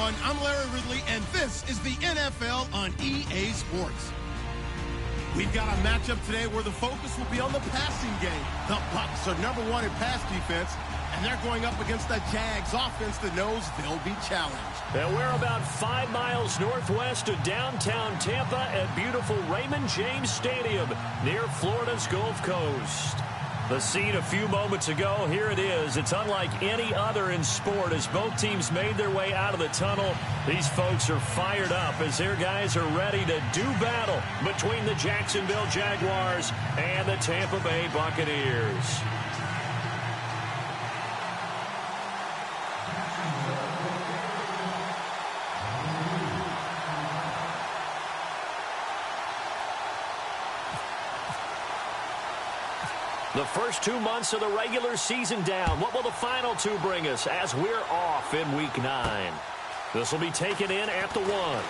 everyone. I'm Larry Ridley, and this is the NFL on EA Sports. We've got a matchup today where the focus will be on the passing game. The Bucs are #1 in pass defense, and they're going up against the Jags offense that knows they'll be challenged. And we're about 5 miles northwest of downtown Tampa at beautiful Raymond James Stadium near Florida's Gulf Coast. The scene a few moments ago, here it is. It's unlike any other in sport as both teams made their way out of the tunnel. These folks are fired up as their guys are ready to do battle between the Jacksonville Jaguars and the Tampa Bay Buccaneers. The first 2 months of the regular season down. What will the final 2 bring us as we're off in Week 9? This will be taken in at the 1.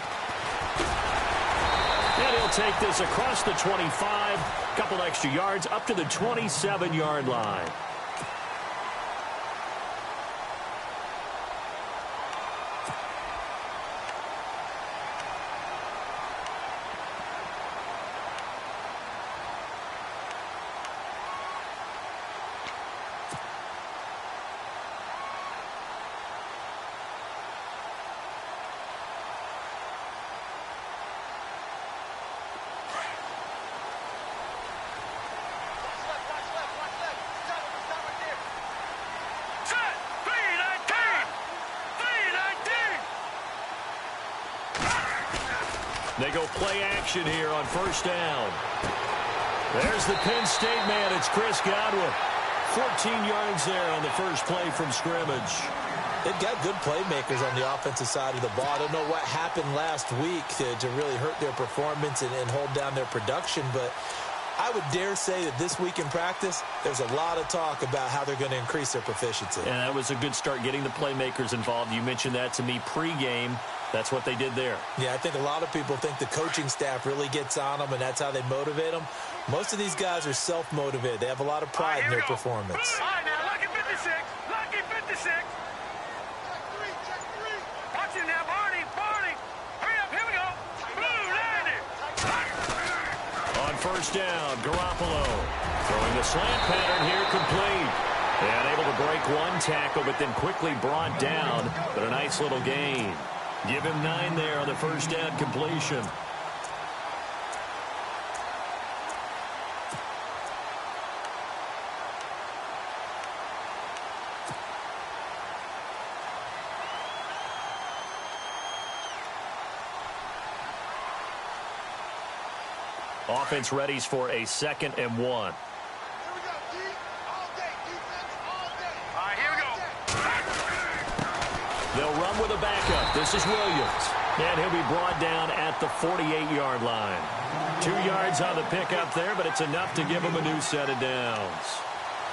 And he'll take this across the 25. Couple extra yards up to the 27-yard line. They go play action here on first down. There's the Penn State man. It's Chris Godwin. 14 yards there on the first play from scrimmage. They've got good playmakers on the offensive side of the ball. I don't know what happened last week to really hurt their performance and hold down their production, but I would dare say that this week in practice, there's a lot of talk about how they're going to increase their proficiency. And that was a good start getting the playmakers involved. You mentioned that to me pregame. That's what they did there. Yeah, I think a lot of people think the coaching staff really gets on them, and that's how they motivate them. Most of these guys are self-motivated. They have a lot of pride in their performance. All right, now, lucky 56. Lucky 56. Check three. Watch it now, Barney. Hurry up, here we go. Blue, landed. On first down, Garoppolo throwing the slant pattern here, complete. And able to break one tackle, but then quickly brought down. But a nice little gain. Give him 9 there on the first down completion. Offense readies for a 2nd and 1. They'll run with a backup. This is Williams. And he'll be brought down at the 48-yard line. 2 yards on the pickup there, but it's enough to give him a new set of downs.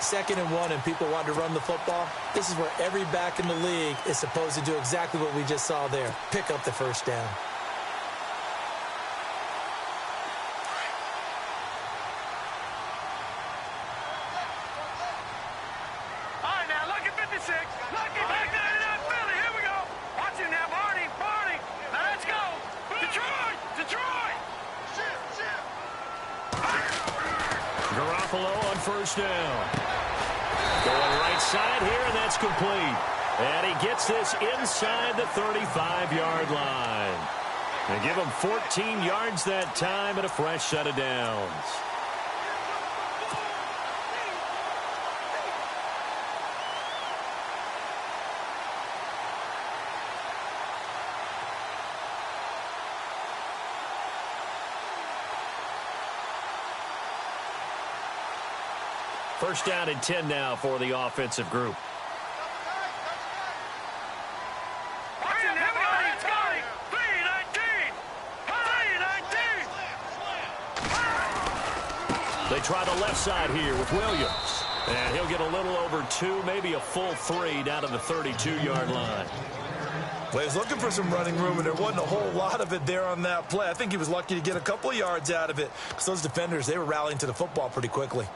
2nd and 1, and people want to run the football. This is where every back in the league is supposed to do exactly what we just saw there. Pick up the first down. First down. Going right side here, and that's complete. And he gets this inside the 35-yard line. And give him 14 yards that time and a fresh set of downs. First down and 10 now for the offensive group. They try the left side here with Williams. And he'll get a little over 2, maybe a full 3 down to the 32-yard line. Well, he was looking for some running room, and there wasn't a whole lot of it there on that play. I think he was lucky to get a couple of yards out of it because those defenders, they were rallying to the football pretty quickly.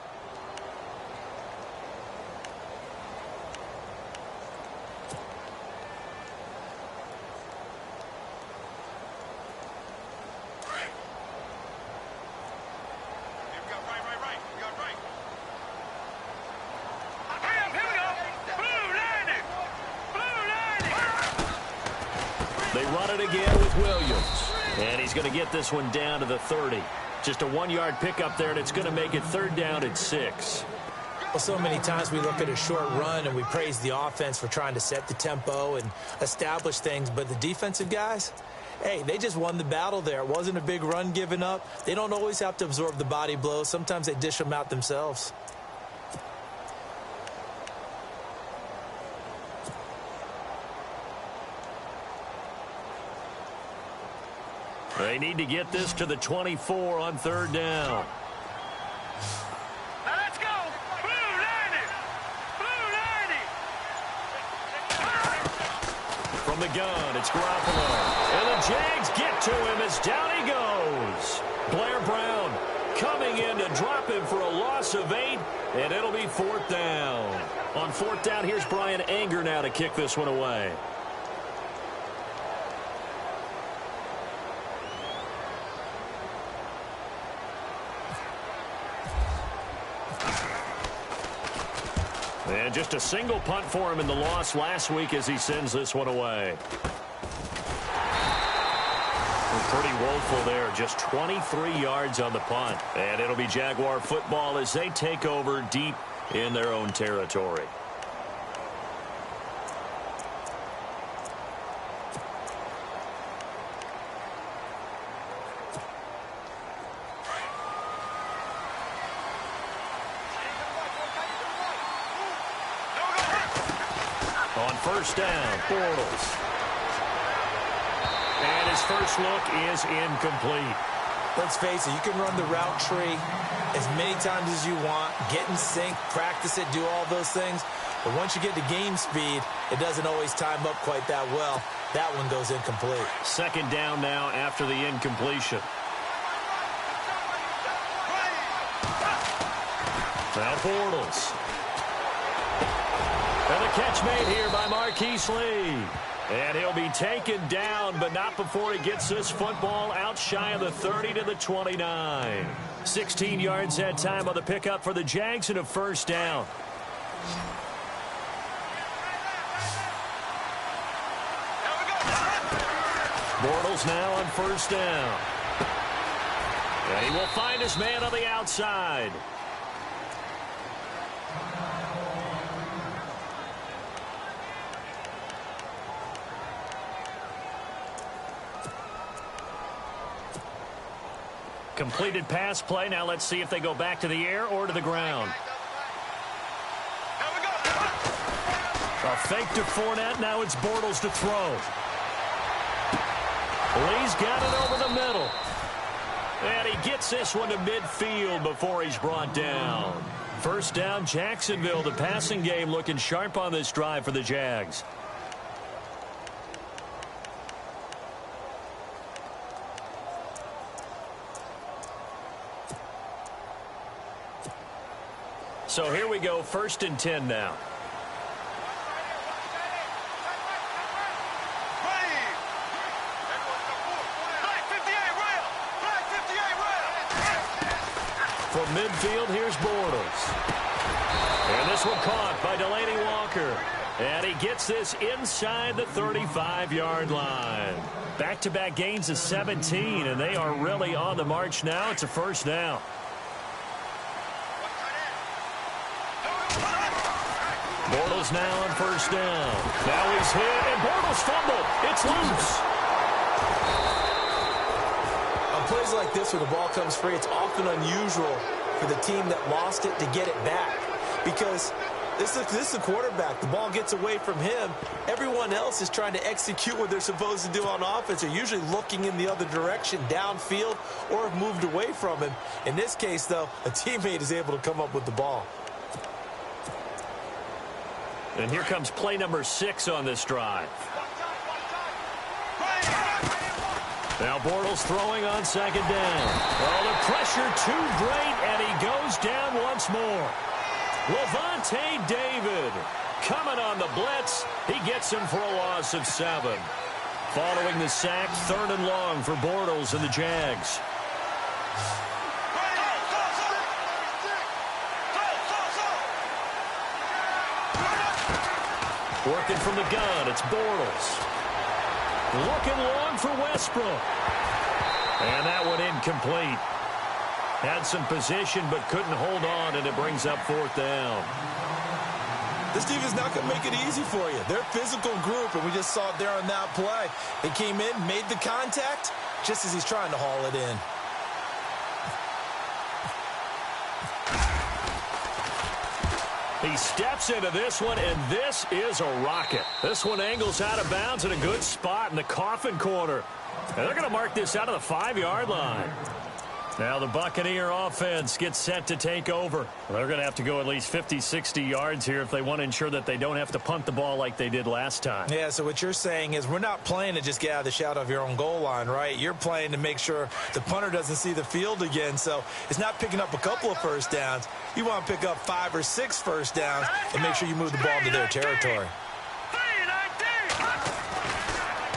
They run it again with Williams. And he's going to get this one down to the 30. Just a 1-yard pickup there, and it's going to make it 3rd down and 6. Well, so many times we look at a short run and we praise the offense for trying to set the tempo and establish things, but the defensive guys, hey, they just won the battle there. It wasn't a big run given up. They don't always have to absorb the body blows. Sometimes they dish them out themselves. They need to get this to the 24 on 3rd down. Now let's go. Blue 90. Blue 90. From the gun, it's Garoppolo. And the Jags get to him as down he goes. Blair Brown coming in to drop him for a loss of 8, and it'll be 4th down. On 4th down, here's Brian Anger now to kick this one away. And just a single punt for him in the loss last week as he sends this one away. Pretty woeful there. Just 23 yards on the punt. And it'll be Jaguar football as they take over deep in their own territory. On 1st down, Bortles. And his first look is incomplete. Let's face it, you can run the route tree as many times as you want, get in sync, practice it, do all those things. But once you get to game speed, it doesn't always time up quite that well. That one goes incomplete. 2nd down now after the incompletion. Now Bortles. And the catch made here by Marquise Lee. And he'll be taken down, but not before he gets this football out shy of the 30 to the 29. 16 yards that time on the pickup for the Jags and a 1st down. Bortles now on 1st down. And he will find his man on the outside. Completed pass play. Now let's see if they go back to the air or to the ground. A fake to Fournette. Now it's Bortles to throw. Lee's got it over the middle. And he gets this one to midfield before he's brought down. 1st down, Jacksonville. The passing game looking sharp on this drive for the Jags. So here we go, 1st and 10 now. From midfield, here's Bortles. And this one caught by Delaney Walker. And he gets this inside the 35-yard line. Back-to-back gains of 17, and they are really on the march now. It's a 1st down. Bortles now on 1st down. Now he's hit, and Bortles fumbled. It's loose. On plays like this where the ball comes free, it's often unusual for the team that lost it to get it back. Because this is the quarterback. The ball gets away from him. Everyone else is trying to execute what they're supposed to do on offense. They're usually looking in the other direction, downfield, or have moved away from him. In this case, though, a teammate is able to come up with the ball. And here comes play number 6 on this drive. Now Bortles throwing on 2nd down. Oh, the pressure too great, and he goes down once more. Levante David coming on the blitz. He gets him for a loss of 7. Following the sack, 3rd and long for Bortles and the Jags. Working from the gun, it's Bortles. Looking long for Westbrook. And that one incomplete. Had some position but couldn't hold on, and it brings up 4th down. This defense is not going to make it easy for you. They're a physical group, and we just saw it there on that play. They came in, made the contact, just as he's trying to haul it in. He steps into this one, and this is a rocket. This one angles out of bounds in a good spot in the coffin corner. And they're going to mark this out of the 5-yard line. Now the Buccaneer offense gets set to take over. They're going to have to go at least 50, 60 yards here if they want to ensure that they don't have to punt the ball like they did last time. Yeah, so what you're saying is we're not playing to just get out of the shadow of your own goal line, right? You're playing to make sure the punter doesn't see the field again. So it's not picking up a couple of first downs. You want to pick up 5 or 6 first downs and make sure you move the ball into their territory.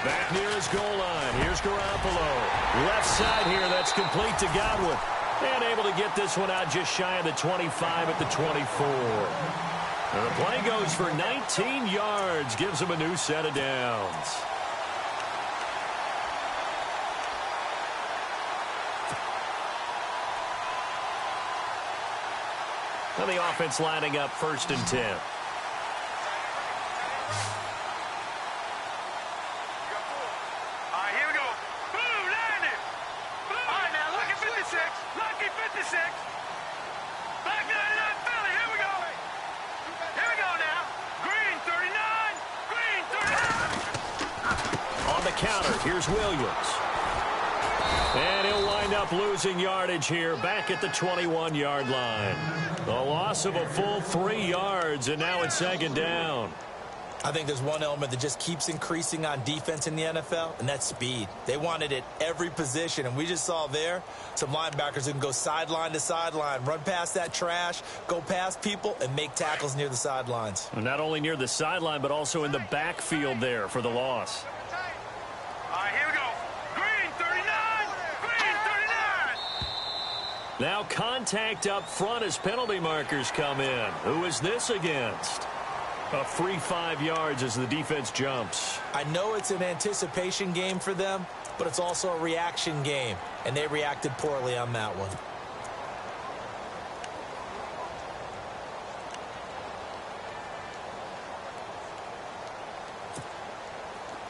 Back near his goal line. Here's Garoppolo. Left side here. That's complete to Godwin. And able to get this one out just shy of the 25 at the 24. And the play goes for 19 yards. Gives him a new set of downs. And the offense lining up 1st and 10. Counter. Here's Williams. And he'll wind up losing yardage here back at the 21-yard line. The loss of a full 3 yards, and now it's 2nd down. I think there's one element that just keeps increasing on defense in the NFL, and that's speed. They want it at every position, and we just saw there some linebackers who can go sideline to sideline, run past that trash, go past people, and make tackles near the sidelines. And not only near the sideline, but also in the backfield there for the loss. Now contact up front as penalty markers come in. Who is this against? A free 5 yards as the defense jumps. I know it's an anticipation game for them, but it's also a reaction game, and they reacted poorly on that one.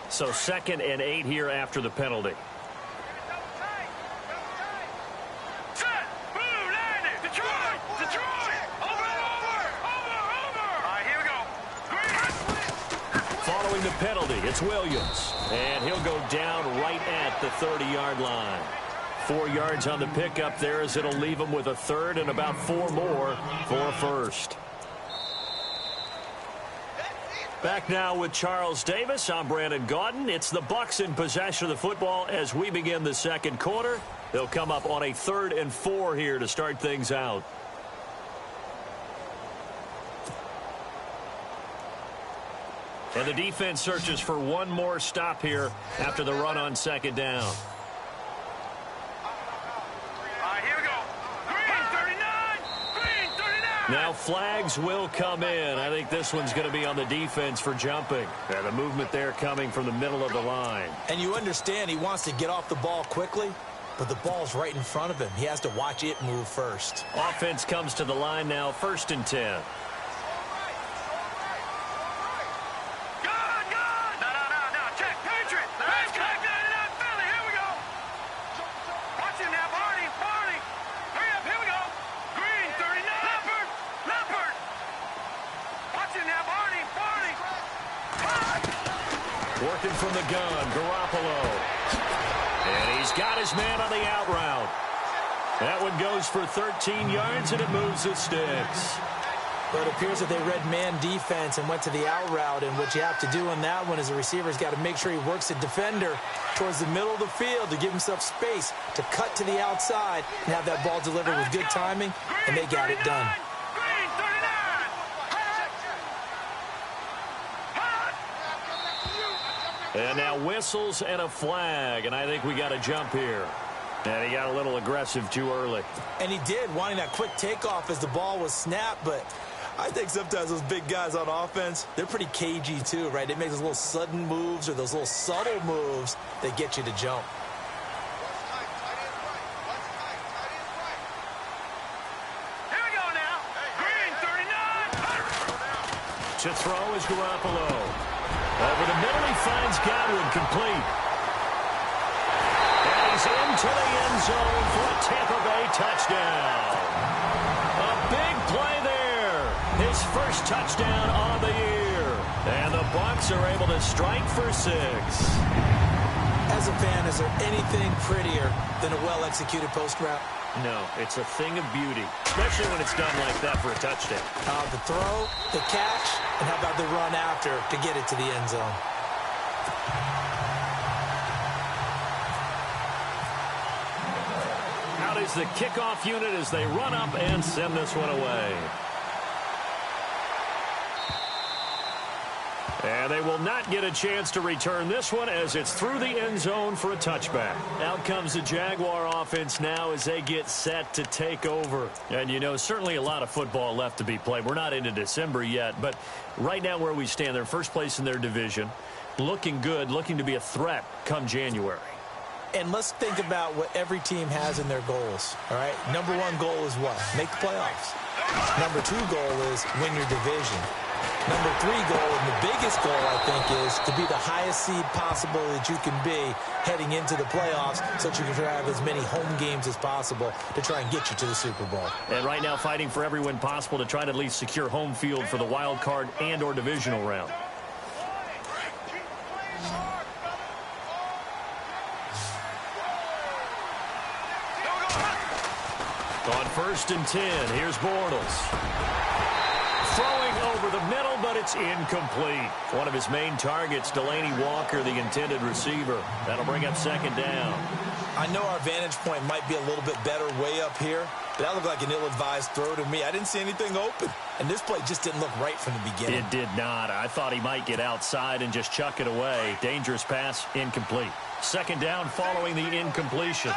So 2nd and 8 here after the penalty. Following the penalty, it's Williams. And he'll go down right at the 30-yard line. 4 yards on the pickup there as it'll leave him with a 3rd and about 4 more for a 1st. Back now with Charles Davis. I'm Brandon Gaudin. It's the Bucs in possession of the football as we begin the 2nd quarter. They'll come up on a 3rd and 4 here to start things out. And the defense searches for one more stop here after the run on 2nd down. Here we go. Green 39. Green 39. Now flags will come in. I think this one's going to be on the defense for jumping. And the movement there coming from the middle of the line. And you understand he wants to get off the ball quickly, but the ball's right in front of him. He has to watch it move first. Offense comes to the line now, 1st and 10. Working from the gun, Garoppolo. And he's got his man on the out route. That one goes for 13 yards, and it moves the sticks. But it appears that they read man defense and went to the out route, and what you have to do on that one is the receiver's got to make sure he works the defender towards the middle of the field to give himself space to cut to the outside and have that ball delivered with good timing, and they got it done. And now whistles and a flag, and I think we got a jump here. And he got a little aggressive too early. And he did, wanting that quick takeoff as the ball was snapped, but I think sometimes those big guys on offense, they're pretty cagey too, right? They make those little sudden moves or those little subtle moves that get you to jump. Here we go now. Green 39. To throw is Garoppolo. Over the middle, he finds Godwin complete. And he's into the end zone for a Tampa Bay touchdown. A big play there. His first touchdown on the year. And the Bucs are able to strike for 6. As a fan, is there anything prettier than a well-executed post route? No, it's a thing of beauty, especially when it's done like that for a touchdown. The throw, the catch, and how about the run after to get it to the end zone? Out is the kickoff unit as they run up and send this one away. And they will not get a chance to return this one as it's through the end zone for a touchback. Out comes the Jaguar offense now as they get set to take over. And, you know, certainly a lot of football left to be played. We're not into December yet, but right now where we stand, they're first place in their division. Looking good, looking to be a threat come January. And let's think about what every team has in their goals, all right? Number 1 goal is what? Make the playoffs. Number 2 goal is win your division. Number 3 goal, and the biggest goal, I think, is to be the highest seed possible that you can be heading into the playoffs so that you can have as many home games as possible to try and get you to the Super Bowl. And right now fighting for every win possible to try to at least secure home field for the wild card and or divisional round. On 1st and 10, here's Bortles. Throwing over the middle, but it's incomplete. One of his main targets, Delaney Walker, the intended receiver. That'll bring up 2nd down. I know our vantage point might be a little bit better way up here, but that looked like an ill-advised throw to me. I didn't see anything open, and this play just didn't look right from the beginning. It did not. I thought he might get outside and just chuck it away. Dangerous pass, incomplete. 2nd down following the incompletion.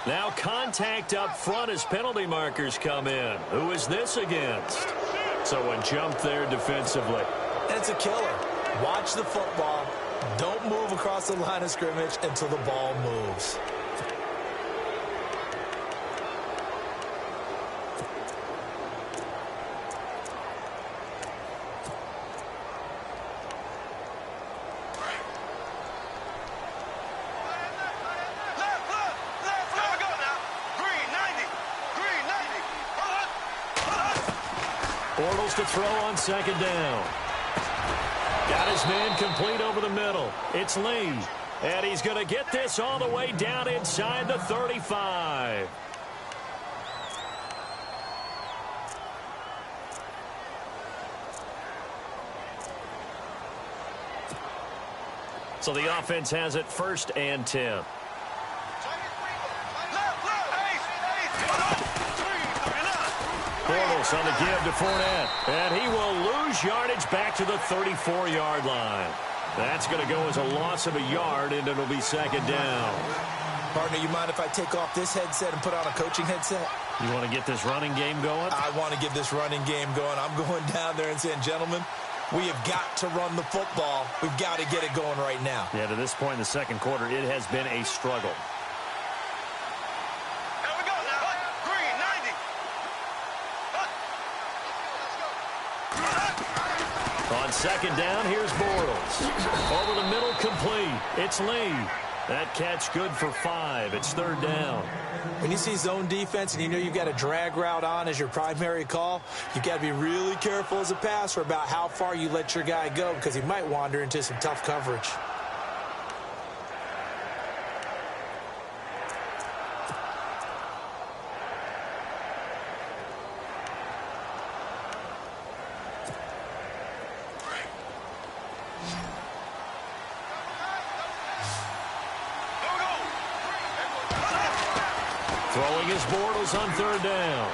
Now contact up front as penalty markers come in. Who is this against? So a jump there defensively. And it's a killer. Watch the football. Don't move across the line of scrimmage until the ball moves. Bortles to throw on 2nd down. Got his man complete over the middle. It's Lee. And he's going to get this all the way down inside the 35. So the offense has it 1st and 10. Bortles on the give to Fournette. And he will lose yardage back to the 34-yard line. That's going to go as a loss of a yard, and it'll be 2nd down. Partner, you mind if I take off this headset and put on a coaching headset? You want to get this running game going? I want to get this running game going. I'm going down there and saying, gentlemen, we have got to run the football. We've got to get it going right now. Yeah, to this point in the 2nd quarter, it has been a struggle. On 2nd down, here's Bortles. Over the middle, complete. It's Lee. That catch good for 5. It's 3rd down. When you see zone defense and you know you've got a drag route on as your primary call, you've got to be really careful as a passer about how far you let your guy go because he might wander into some tough coverage. Throwing his Bortles on 3rd down.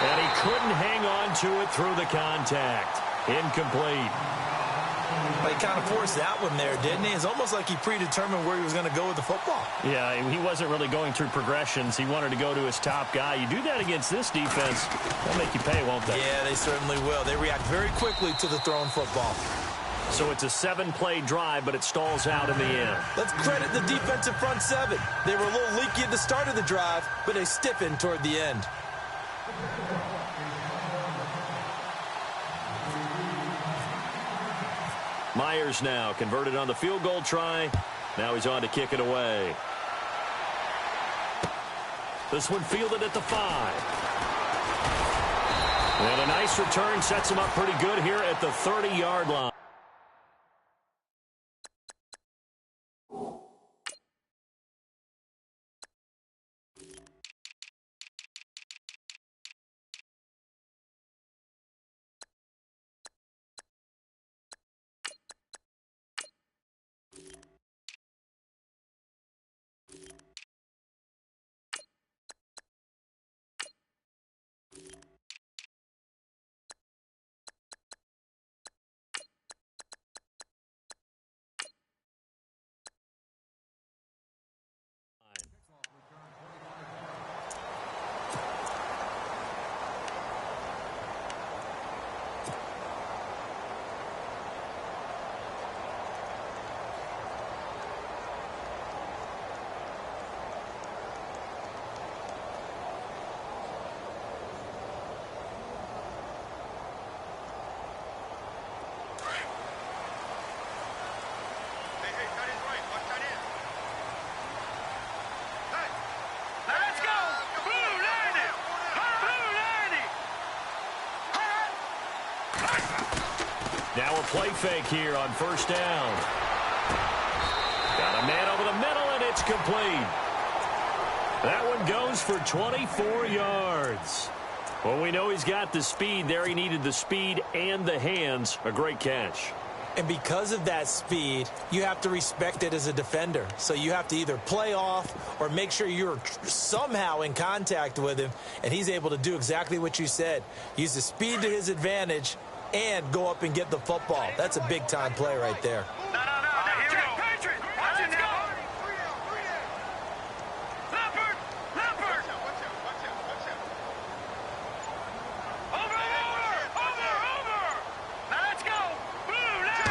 And he couldn't hang on to it through the contact. Incomplete. But he kind of forced that one there, didn't he? It's almost like he predetermined where he was going to go with the football. Yeah, he wasn't really going through progressions. He wanted to go to his top guy. You do that against this defense, they'll make you pay, won't they? Yeah, they certainly will. They react very quickly to the thrown football. So it's a 7-play drive, but it stalls out in the end. Let's credit the defensive front seven. They were a little leaky at the start of the drive, but they stiffened toward the end. Myers now converted on the field goal try. Now he's on to kick it away. This one fielded at the 5. And a nice return sets him up pretty good here at the 30-yard line. Now a play fake here on first down. Got a man over the middle, and it's complete. That one goes for 24 yards. Well, we know he's got the speed there. He needed the speed and the hands. A great catch. And because of that speed, you have to respect it as a defender. So you have to either play off or make sure you're somehow in contact with him, and he's able to do exactly what you said. Use the speed to his advantage and go up and get the football. That's a big-time play right there. No. Here we go. Patriot, watch it now. Leopard. Over. Now let's go. Blue line.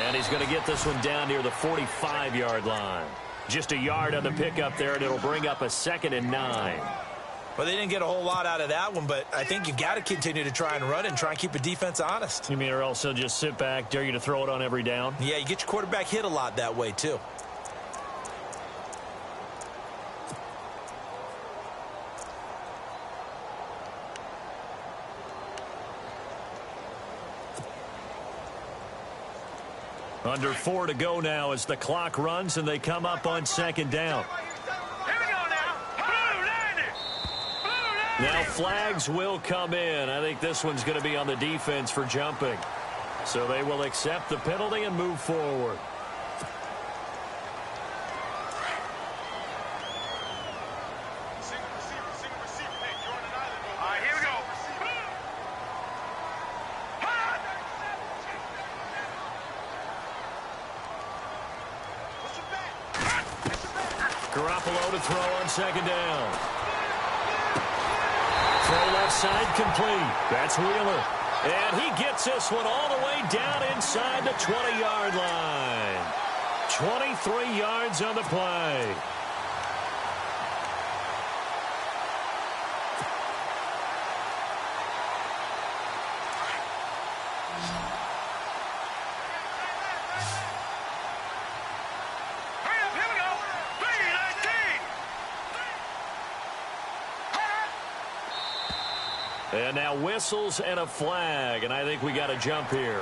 And he's going to get this one down near the 45-yard line. Just a yard on the pickup there, and it'll bring up a 2nd and 9. Well, they didn't get a whole lot out of that one, but I think you've got to continue to try and run and try and keep the defense honest. You mean, or else he'll just sit back, dare you to throw it on every down? Yeah, you get your quarterback hit a lot that way, too. Under 4 to go now as the clock runs and they come up on 2nd down. Now flags will come in. I think this one's going to be on the defense for jumping. So they will accept the penalty and move forward. All right, here we go. Garoppolo to throw on 2nd down. Throw left side complete. That's Wheeler. And he gets this one all the way down inside the 20-yard line. 23 yards on the play. And now whistles and a flag, and I think we got a jump here.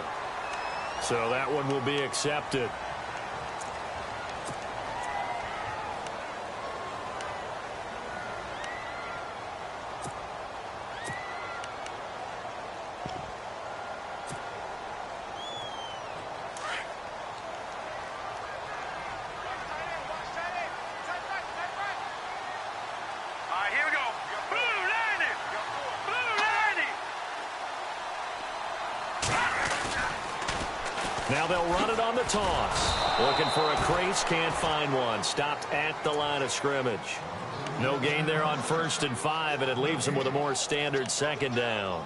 So that one will be accepted. Now they'll run it on the toss. Looking for a crease, can't find one. Stopped at the line of scrimmage. No gain there on 1st and 5, and it leaves them with a more standard 2nd down.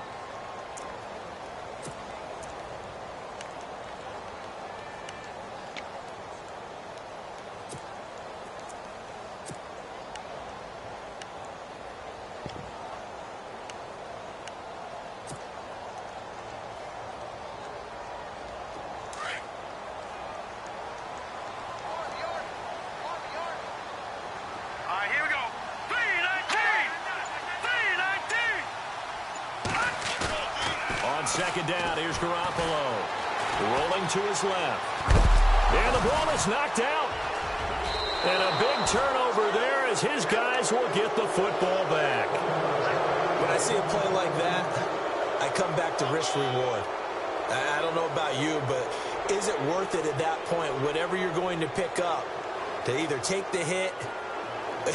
On 2nd down, here's Garoppolo. Rolling to his left. And the ball is knocked out. And a big turnover there as his guys will get the football back. When I see a play like that, I come back to risk-reward. I don't know about you, but is it worth it at that point, whatever you're going to pick up, to either take the hit,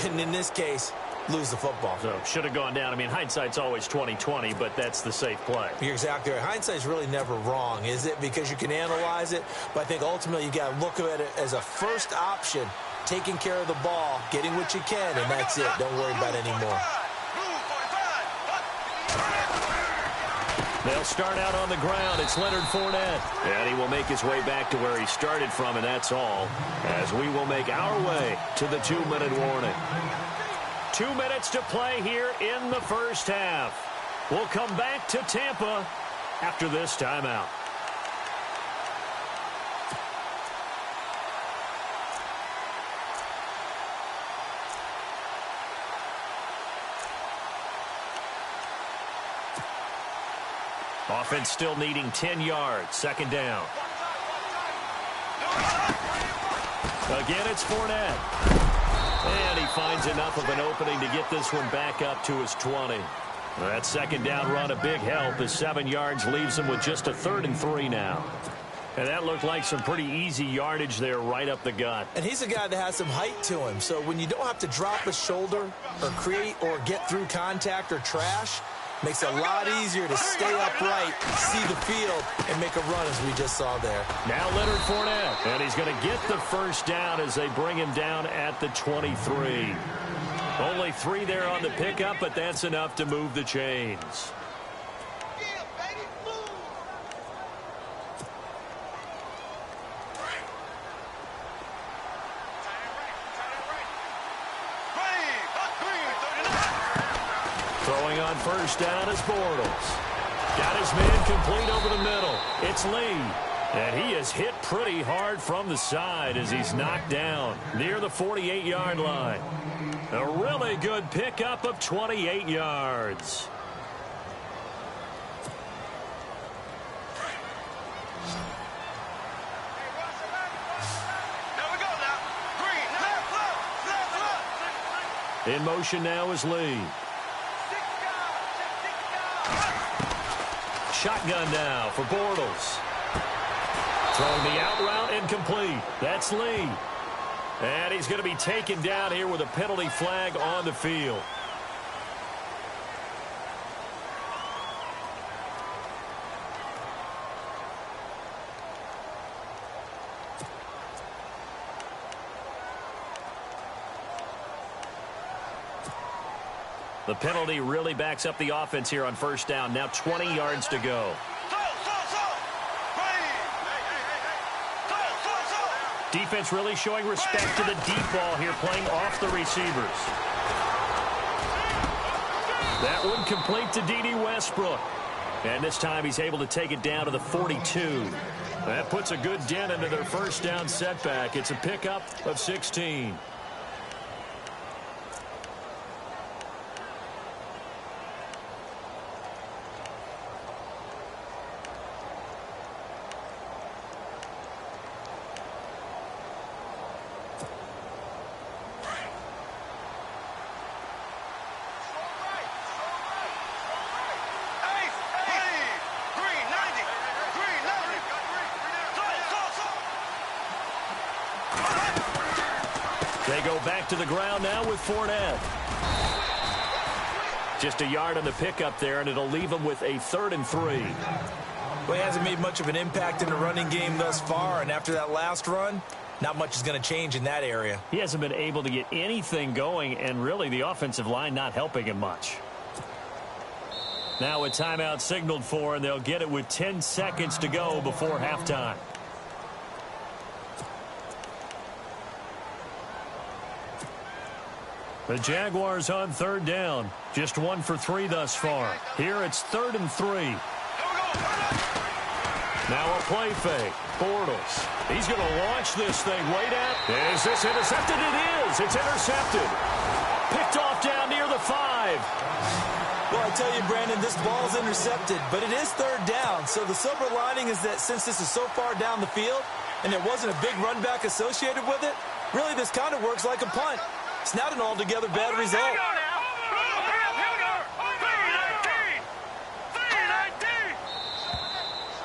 and in this case, lose the football? So should have gone down. I mean, hindsight's always 20/20, but that's the safe play. You're exactly right. Hindsight's really never wrong, is it? Because you can analyze it, but I think ultimately you got to look at it as a first option, taking care of the ball, getting what you can, and that's it. Don't worry about it anymore. They'll start out on the ground. It's Leonard Fournette. And he will make his way back to where he started from, and that's all, as we will make our way to the 2-minute warning. 2 minutes to play here in the first half. We'll come back to Tampa after this timeout. Offense still needing 10 yards. 2nd down. Again, it's Fournette. And he finds enough of an opening to get this one back up to his 20. That 2nd down run a big help as 7 yards leaves him with just a 3rd and 3 now. And that looked like some pretty easy yardage there right up the gut. And he's a guy that has some height to him. So when you don't have to drop a shoulder or create or get through contact or trash, makes it a lot easier to stay upright, see the field, and make a run as we just saw there. Now Leonard Fournette, and he's going to get the 1st down as they bring him down at the 23. Only 3 there on the pickup, but that's enough to move the chains. Throwing on 1st down is Bortles. Got his man complete over the middle. It's Lee. And he is hit pretty hard from the side as he's knocked down near the 48-yard line. A really good pickup of 28 yards. In motion now is Lee. Shotgun now for Bortles. Throwing the out route incomplete. That's Lee. And he's going to be taken down here with a penalty flag on the field. The penalty really backs up the offense here on 1st down. Now 20 yards to go. Defense really showing respect to the deep ball here, playing off the receivers. That one complete to D.D. Westbrook. And this time he's able to take it down to the 42. That puts a good dent into their 1st down setback. It's a pickup of 16. They go back to the ground now with Fournette. Just a yard on the pickup there, and it'll leave them with a 3rd and 3. Well, he hasn't made much of an impact in the running game thus far, and after that last run, not much is going to change in that area. He hasn't been able to get anything going, and really the offensive line not helping him much. Now a timeout signaled for, and they'll get it with 10 seconds to go before halftime. The Jaguars on third down. Just 1 for 3 thus far. Here it's 3rd and 3. Now a play fake. Bortles. He's going to launch this thing way down. Is this intercepted? It is. It's intercepted. Picked off down near the 5. Well, I tell you, Brandon, this ball's intercepted, but it is 3rd down. So the silver lining is that since this is so far down the field and there wasn't a big run back associated with it, really this kind of works like a punt. It's not an altogether bad result.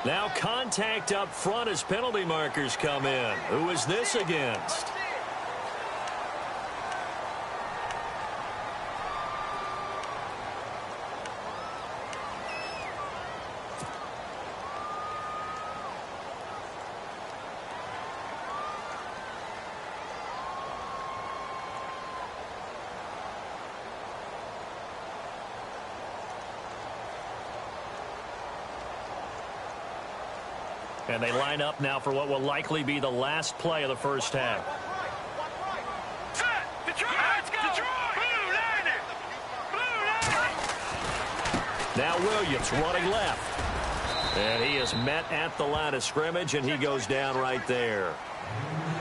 Now contact up front as penalty markers come in. Who is this against? And they line up now for what will likely be the last play of the first half. Set. Detroit. Let's go. Detroit. Blue line. Now Williams running left. And he is met at the line of scrimmage, and he goes down right there.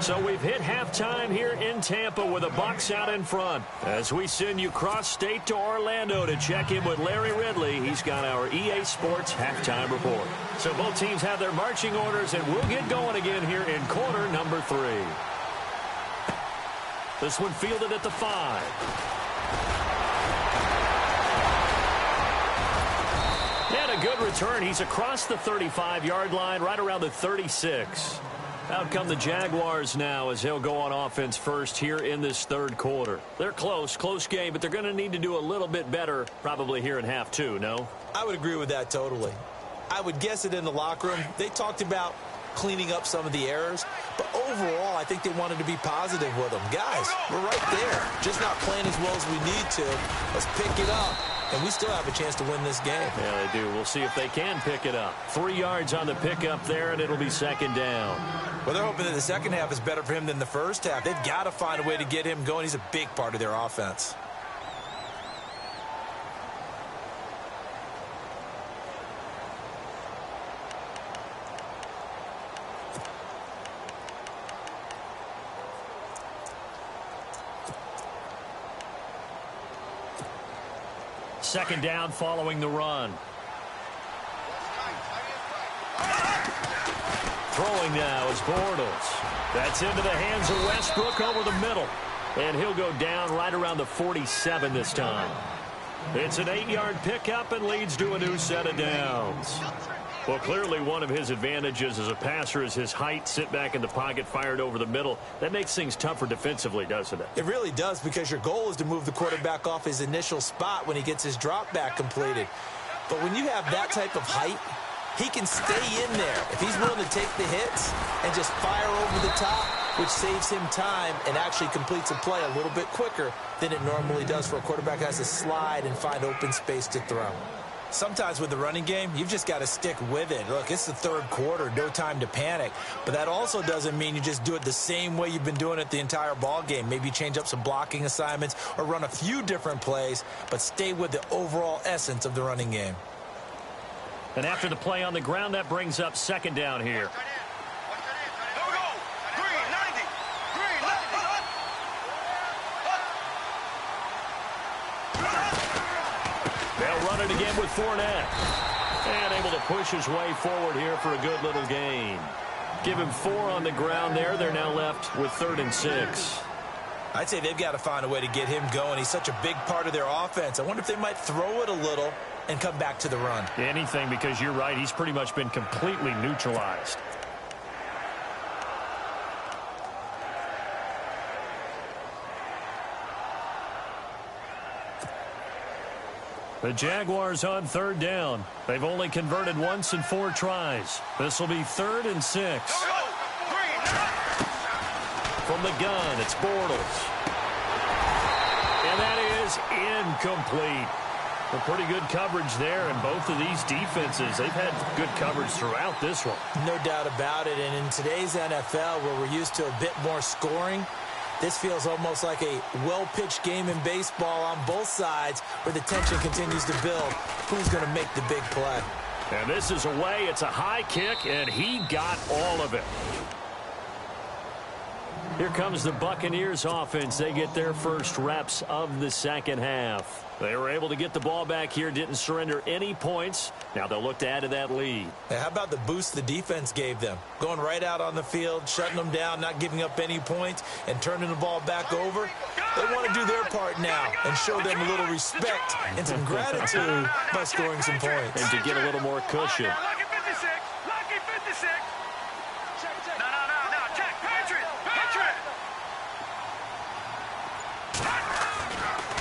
So we've hit halftime here in Tampa with the Bucs out in front. As we send you cross-state to Orlando to check in with Larry Ridley, he's got our EA Sports halftime report. So both teams have their marching orders, and we'll get going again here in quarter number 3. This one fielded at the 5. And a good return. He's across the 35-yard line, right around the 36. Out come the Jaguars now as they'll go on offense first here in this third quarter. They're close game, but they're going to need to do a little bit better probably here in half 2, no? I would agree with that totally. I would guess it in the locker room. They talked about cleaning up some of the errors, but overall, I think they wanted to be positive with them. Guys, we're right there. Just not playing as well as we need to. Let's pick it up. And we still have a chance to win this game. Yeah, they do. We'll see if they can pick it up. 3 yards on the pickup there, and it'll be 2nd down. Well, they're hoping that the second half is better for him than the first half. They've got to find a way to get him going. He's a big part of their offense. Second down following the run. Throwing now is Bortles. That's into the hands of Westbrook over the middle. And he'll go down right around the 47 this time. It's an 8-yard pickup and leads to a new set of downs. Well, clearly one of his advantages as a passer is his height, sit back in the pocket, fired over the middle. That makes things tougher defensively, doesn't it? It really does, because your goal is to move the quarterback off his initial spot when he gets his drop back completed. But when you have that type of height, he can stay in there if he's willing to take the hits and just fire over the top, which saves him time and actually completes a play a little bit quicker than it normally does for a quarterback who has to slide and find open space to throw. Sometimes with the running game, you've just got to stick with it. Look, it's the third quarter, no time to panic. But that also doesn't mean you just do it the same way you've been doing it the entire ball game. Maybe change up some blocking assignments or run a few different plays, but stay with the overall essence of the running game. And after the play on the ground, that brings up 2nd down here. They'll run it again with Fournette. And able to push his way forward here for a good little gain. Give him 4 on the ground there. They're now left with 3rd and 6. I'd say they've got to find a way to get him going. He's such a big part of their offense. I wonder if they might throw it a little and come back to the run. Anything, because you're right. He's pretty much been completely neutralized. The Jaguars on third down. They've only converted once in 4 tries. This will be 3rd and 6. From the gun, it's Bortles. And that is incomplete. A pretty good coverage there, and both of these defenses, they've had good coverage throughout this one. No doubt about it, and in today's NFL, where we're used to a bit more scoring, this feels almost like a well-pitched game in baseball on both sides where the tension continues to build. Who's going to make the big play? And this is away. It's a high kick, and he got all of it. Here comes the Buccaneers offense. They get their first reps of the second half. They were able to get the ball back here, didn't surrender any points. Now they'll look to add to that lead. How about the boost the defense gave them? Going right out on the field, shutting them down, not giving up any points, and turning the ball back over. They want to do their part now and show them a little respect and some gratitude by scoring some points. And to get a little more cushion. Lucky 56. Lucky 56. No. Check. Patriot.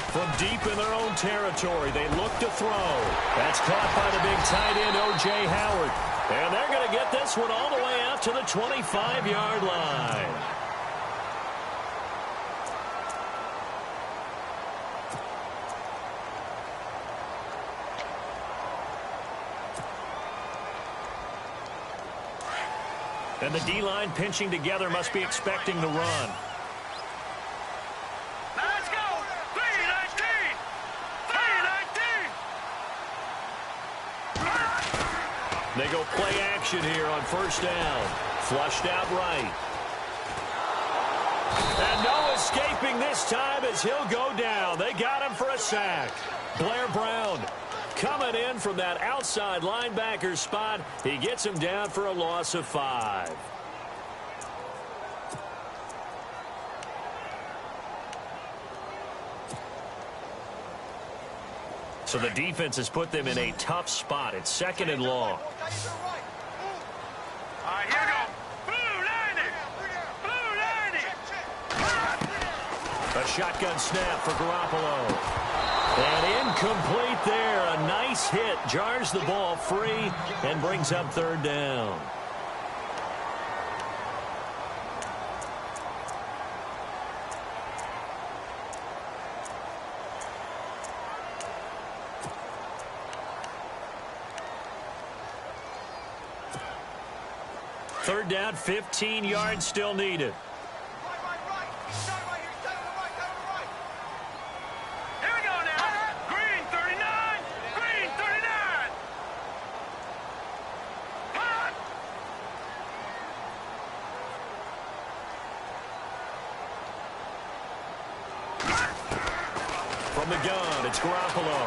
From deep in their own territory, they look to throw. That's caught by the big tight end, O.J. Howard. And they're going to get this one all the way out to the 25-yard line. And the D-line pinching together must be expecting the run. Let's go. 319. 319. They go play action here on first down. Flushed out right. And no escaping this time as he'll go down. They got him for a sack. Blair Brown coming in from that outside linebacker spot. He gets him down for a loss of 5. So the defense has put them in a tough spot. It's 2nd and long. All right, here we go. Blue 90. A shotgun snap for Garoppolo. And incomplete there. A nice hit. Jars the ball free and brings up 3rd down. Third down, 15 yards still needed. Here we go now. Green 39. Green 39. Hot. From the gun, it's Garoppolo.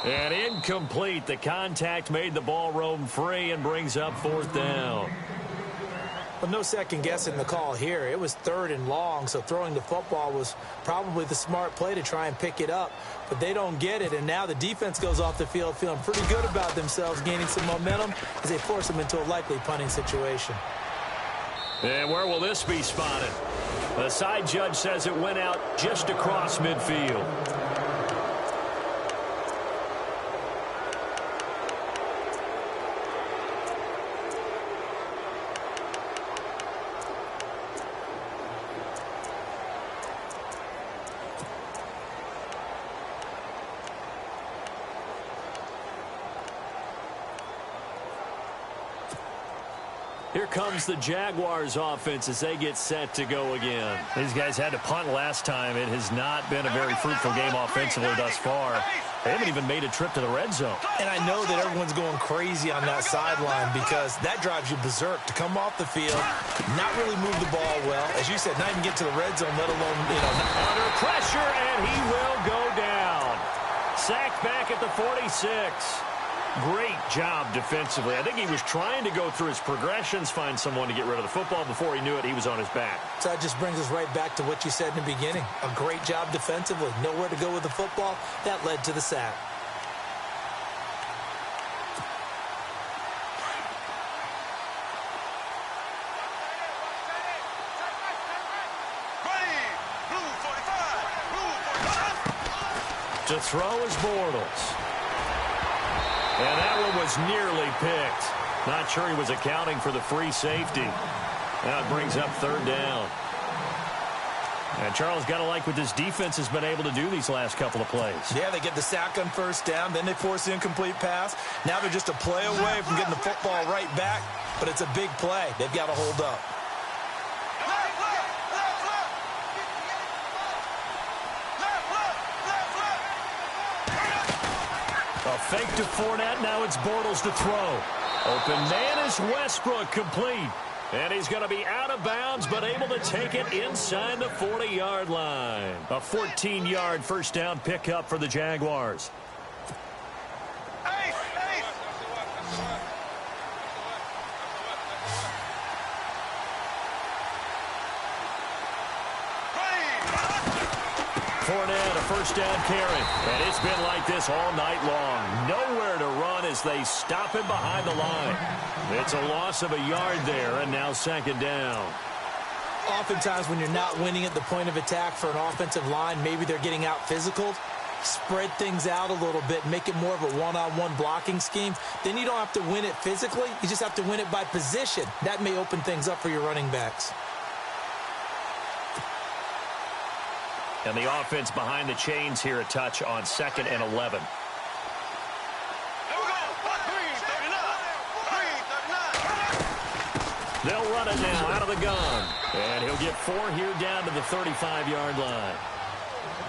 And incomplete. The contact made the ball roam free and brings up 4th down. Well, no second guessing the call here. It was 3rd and long, so throwing the football was probably the smart play to try and pick it up. But they don't get it, and now the defense goes off the field feeling pretty good about themselves, gaining some momentum as they force them into a likely punting situation. And where will this be spotted? The side judge says it went out just across midfield. Here comes the Jaguars offense as they get set to go again. These guys had to punt last time. It has not been a very fruitful game offensively thus far. They haven't even made a trip to the red zone. And I know that everyone's going crazy on that sideline because that drives you berserk to come off the field, not really move the ball well. As you said, not even get to the red zone, let alone, Under pressure, and he will go down. Sacked back at the 46. Great job defensively. I think he was trying to go through his progressions, find someone to get rid of the football. Before he knew it, he was on his back. So that just brings us right back to what you said in the beginning. A great job defensively. Nowhere to go with the football. That led to the sack. Blue 45. Blue To throw is Bortles. And that one was nearly picked. Not sure he was accounting for the free safety. Now it brings up third down. And Charles, got to like what this defense has been able to do these last couple of plays. Yeah, they get the sack on first down, then they force the incomplete pass. Now they're just a play away from getting the football right back, but it's a big play. They've got to hold up. A fake to Fournette. Now it's Bortles to throw. Open man is Westbrook, complete. And he's going to be out of bounds, but able to take it inside the 40-yard line. A 14-yard first down pickup for the Jaguars. Fournette, a first down carry. And it's been like this all night long. Nowhere to run as they stop him behind the line. It's a loss of a yard there, and now second down. Oftentimes when you're not winning at the point of attack for an offensive line, maybe they're getting out physical. Spread things out a little bit, make it more of a one-on-one blocking scheme. Then you don't have to win it physically. You just have to win it by position. That may open things up for your running backs. And the offense behind the chains here, a touch on 2nd and 11. They'll run it now out of the gun. And he'll get 4 here down to the 35-yard line.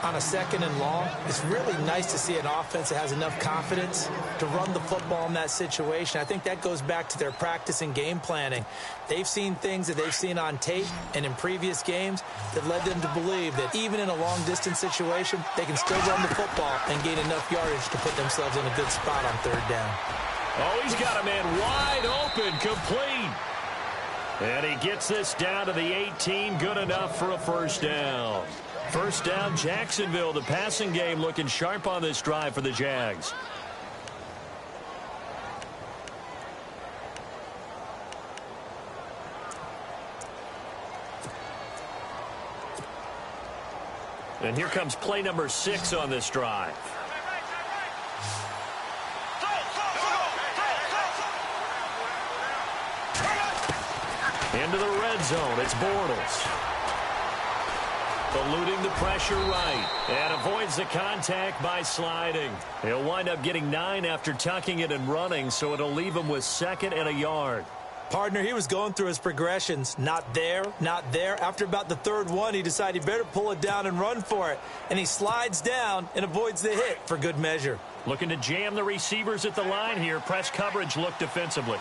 On a 2nd and long, it's really nice to see an offense that has enough confidence to run the football in that situation. I think that goes back to their practice and game planning. They've seen things that they've seen on tape and in previous games that led them to believe that even in a long-distance situation, they can still run the football and gain enough yardage to put themselves in a good spot on third down. Oh, he's got a man wide open, complete. And he gets this down to the 18, good enough for a first down. First down, Jacksonville. The passing game looking sharp on this drive for the Jags. And here comes play number 6 on this drive. Into the red zone, it's Bortles. Eluding the pressure right. And avoids the contact by sliding. He'll wind up getting 9 after tucking it and running, so it'll leave him with 2nd and a yard. Partner, he was going through his progressions. Not there, not there. After about the 3rd one, he decided he better pull it down and run for it. And he slides down and avoids the hit for good measure. Looking to jam the receivers at the line here. Press coverage look defensively.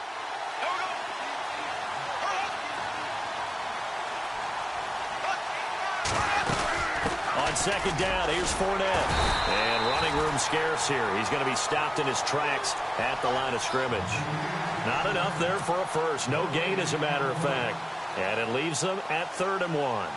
On 2nd down, here's Fournette. And running room scarce here. He's going to be stopped in his tracks at the line of scrimmage. Not enough there for a first. No gain, as a matter of fact. And it leaves them at 3rd and 1.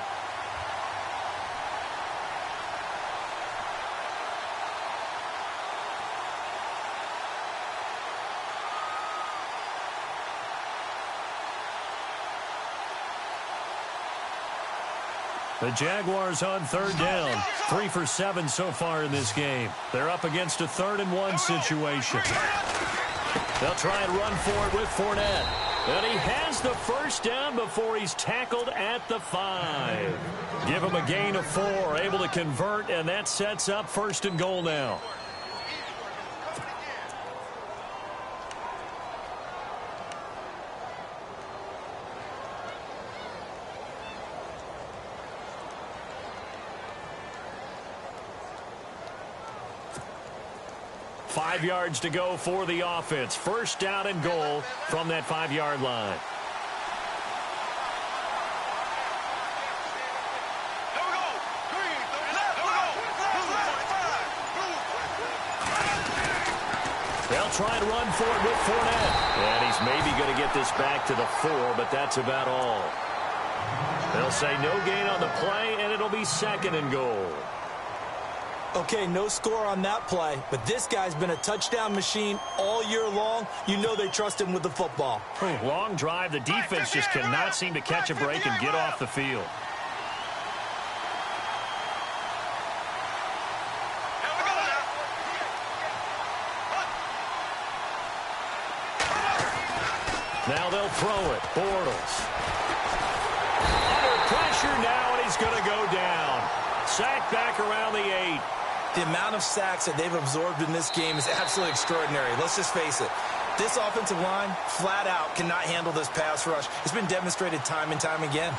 The Jaguars on 3rd down. 3 for 7 so far in this game. They're up against a 3rd and 1 situation. They'll try and run for it with Fournette. And he has the first down before he's tackled at the 5. Give him a gain of 4. Able to convert, and that sets up 1st and goal now. Five yards to go for the offense. First down and goal from that 5-yard line. They'll try and run for it with Fournette. And he's maybe going to get this back to the 4, but that's about all. They'll say no gain on the play, and it'll be 2nd and goal. Okay, no score on that play, but this guy's been a touchdown machine all year long. You know they trust him with the football. Long drive. The defense just cannot seem to catch a break and get off the field. Now they'll throw it. Bortles. Under pressure now, and he's going to go down. Sack back around the 8. The amount of sacks that they've absorbed in this game is absolutely extraordinary. Let's just face it. This offensive line, flat out, cannot handle this pass rush. It's been demonstrated time and time again.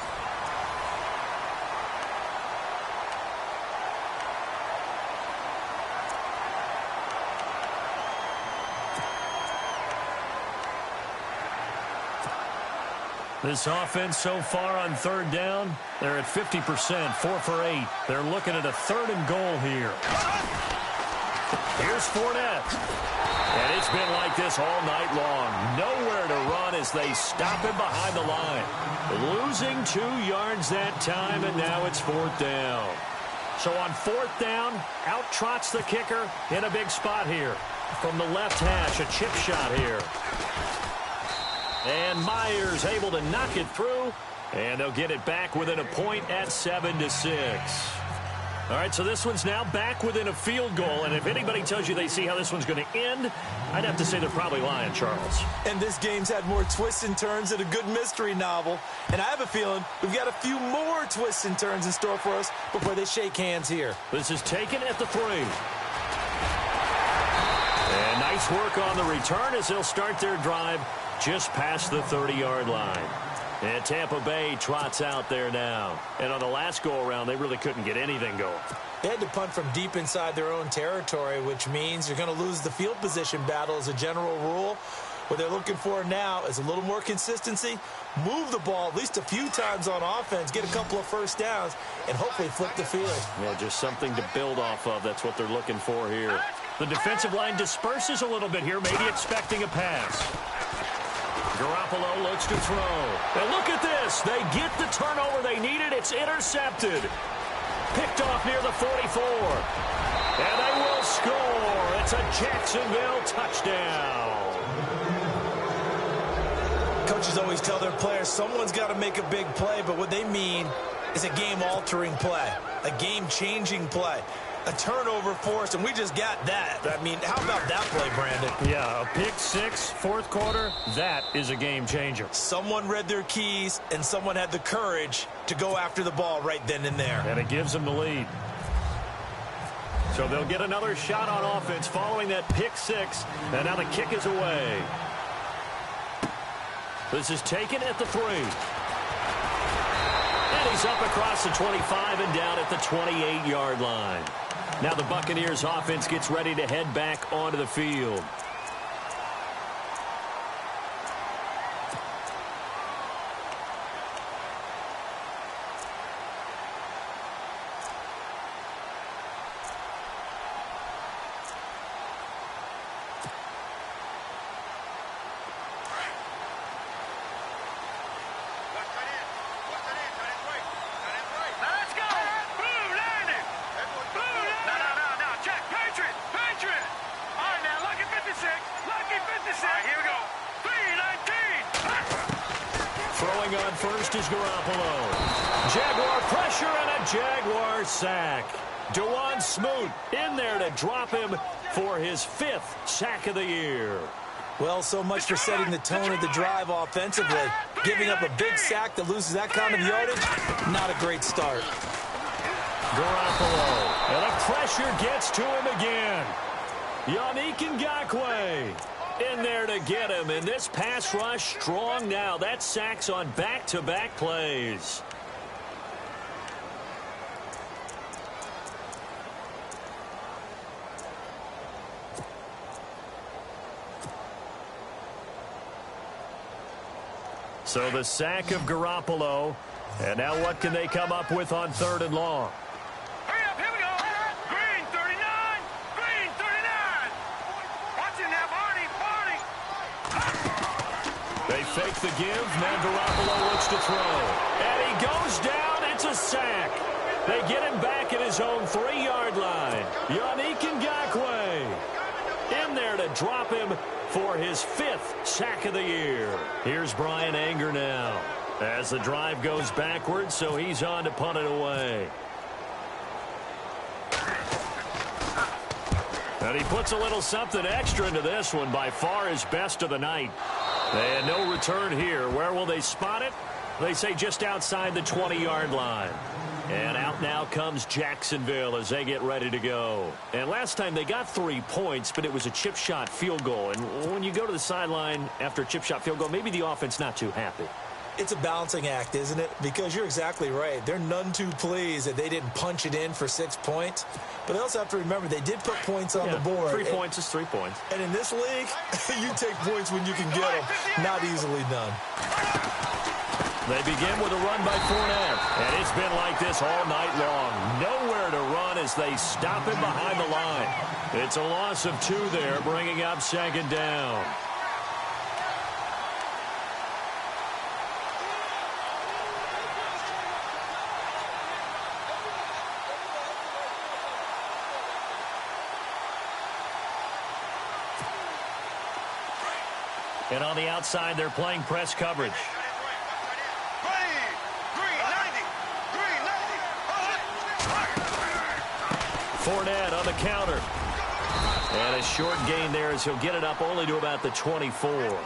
This offense so far on third down, they're at 50%, 4 for 8. They're looking at a 3rd and goal here. Here's Fournette. And it's been like this all night long. Nowhere to run as they stop him behind the line. Losing 2 yards that time, and now it's 4th down. So on 4th down, out trots the kicker in a big spot here. From the left hash, a chip shot here. And Myers able to knock it through, and they'll get it back within a point at 7-6. All right, so this one's now back within a field goal, and if anybody tells you they see how this one's going to end, I'd have to say they're probably lying, Charles. And this game's had more twists and turns than a good mystery novel, and I have a feeling we've got a few more twists and turns in store for us before they shake hands here. This is taken at the 3. And nice work on the return as they'll start their drive just past the 30-yard line. And Tampa Bay trots out there now. And on the last go-around, they really couldn't get anything going. They had to punt from deep inside their own territory, which means you're going to lose the field position battle as a general rule. What they're looking for now is a little more consistency, move the ball at least a few times on offense, get a couple of first downs, and hopefully flip the field. Yeah, just something to build off of. That's what they're looking for here. The defensive line disperses a little bit here, maybe expecting a pass. Garoppolo looks to throw. And look at this. They get the turnover they needed. It's intercepted. Picked off near the 44. And they will score. It's a Jacksonville touchdown. Coaches always tell their players someone's got to make a big play, but what they mean is a game-altering play, a game-changing play. A turnover forced, and we just got that. I mean, how about that play, Brandon? Yeah, a pick 6, 4th quarter, that is a game changer. Someone read their keys, and someone had the courage to go after the ball right then and there. And it gives them the lead. So they'll get another shot on offense following that pick 6, and now the kick is away. This is taken at the 3. And he's up across the 25 and down at the 28-yard line. Now the Buccaneers offense gets ready to head back onto the field. On first is Garoppolo. Jaguar pressure and a Jaguar sack. DeJuan Smoot in there to drop him for his 5th sack of the year. Well, so much for setting the tone of the drive offensively. Giving up a big sack that loses that kind of yardage, not a great start. Garoppolo. And the pressure gets to him again. Yannick Ngakoue in there to get him, and this pass rush strong now. That sacks on back-to-back plays. So the sack of Garoppolo, and now what can they come up with on 3rd and long? Hurry up, here we go. Green 39, green 39. Watch it now, Barney. They fake the give. Now Garoppolo looks to throw. And he goes down. It's a sack. They get him back at his own 3-yard line. Yannick Ngakoue in there to drop him for his 5th sack of the year. Here's Brian Anger now as the drive goes backwards, so he's on to punt it away. And he puts a little something extra into this one, by far his best of the night. And no return here. Where will they spot it? They say just outside the 20-yard line. And out now comes Jacksonville as they get ready to go. And last time they got 3 points, but it was a chip shot field goal. And when you go to the sideline after a chip shot field goal, maybe the offense not too happy. It's a balancing act, isn't it? Because you're exactly right. They're none too pleased that they didn't punch it in for 6 points. But they also have to remember they did put points on the board. 3 points is 3 points. And in this league, you take points when you can get them. Not easily done. They begin with a run by Fournette. And it's been like this all night long. Nowhere to run as they stop him behind the line. It's a loss of 2 there, bringing up 2nd down. And on the outside, they're playing press coverage. Fournette on the counter. And a short gain there as he'll get it up only to about the 24.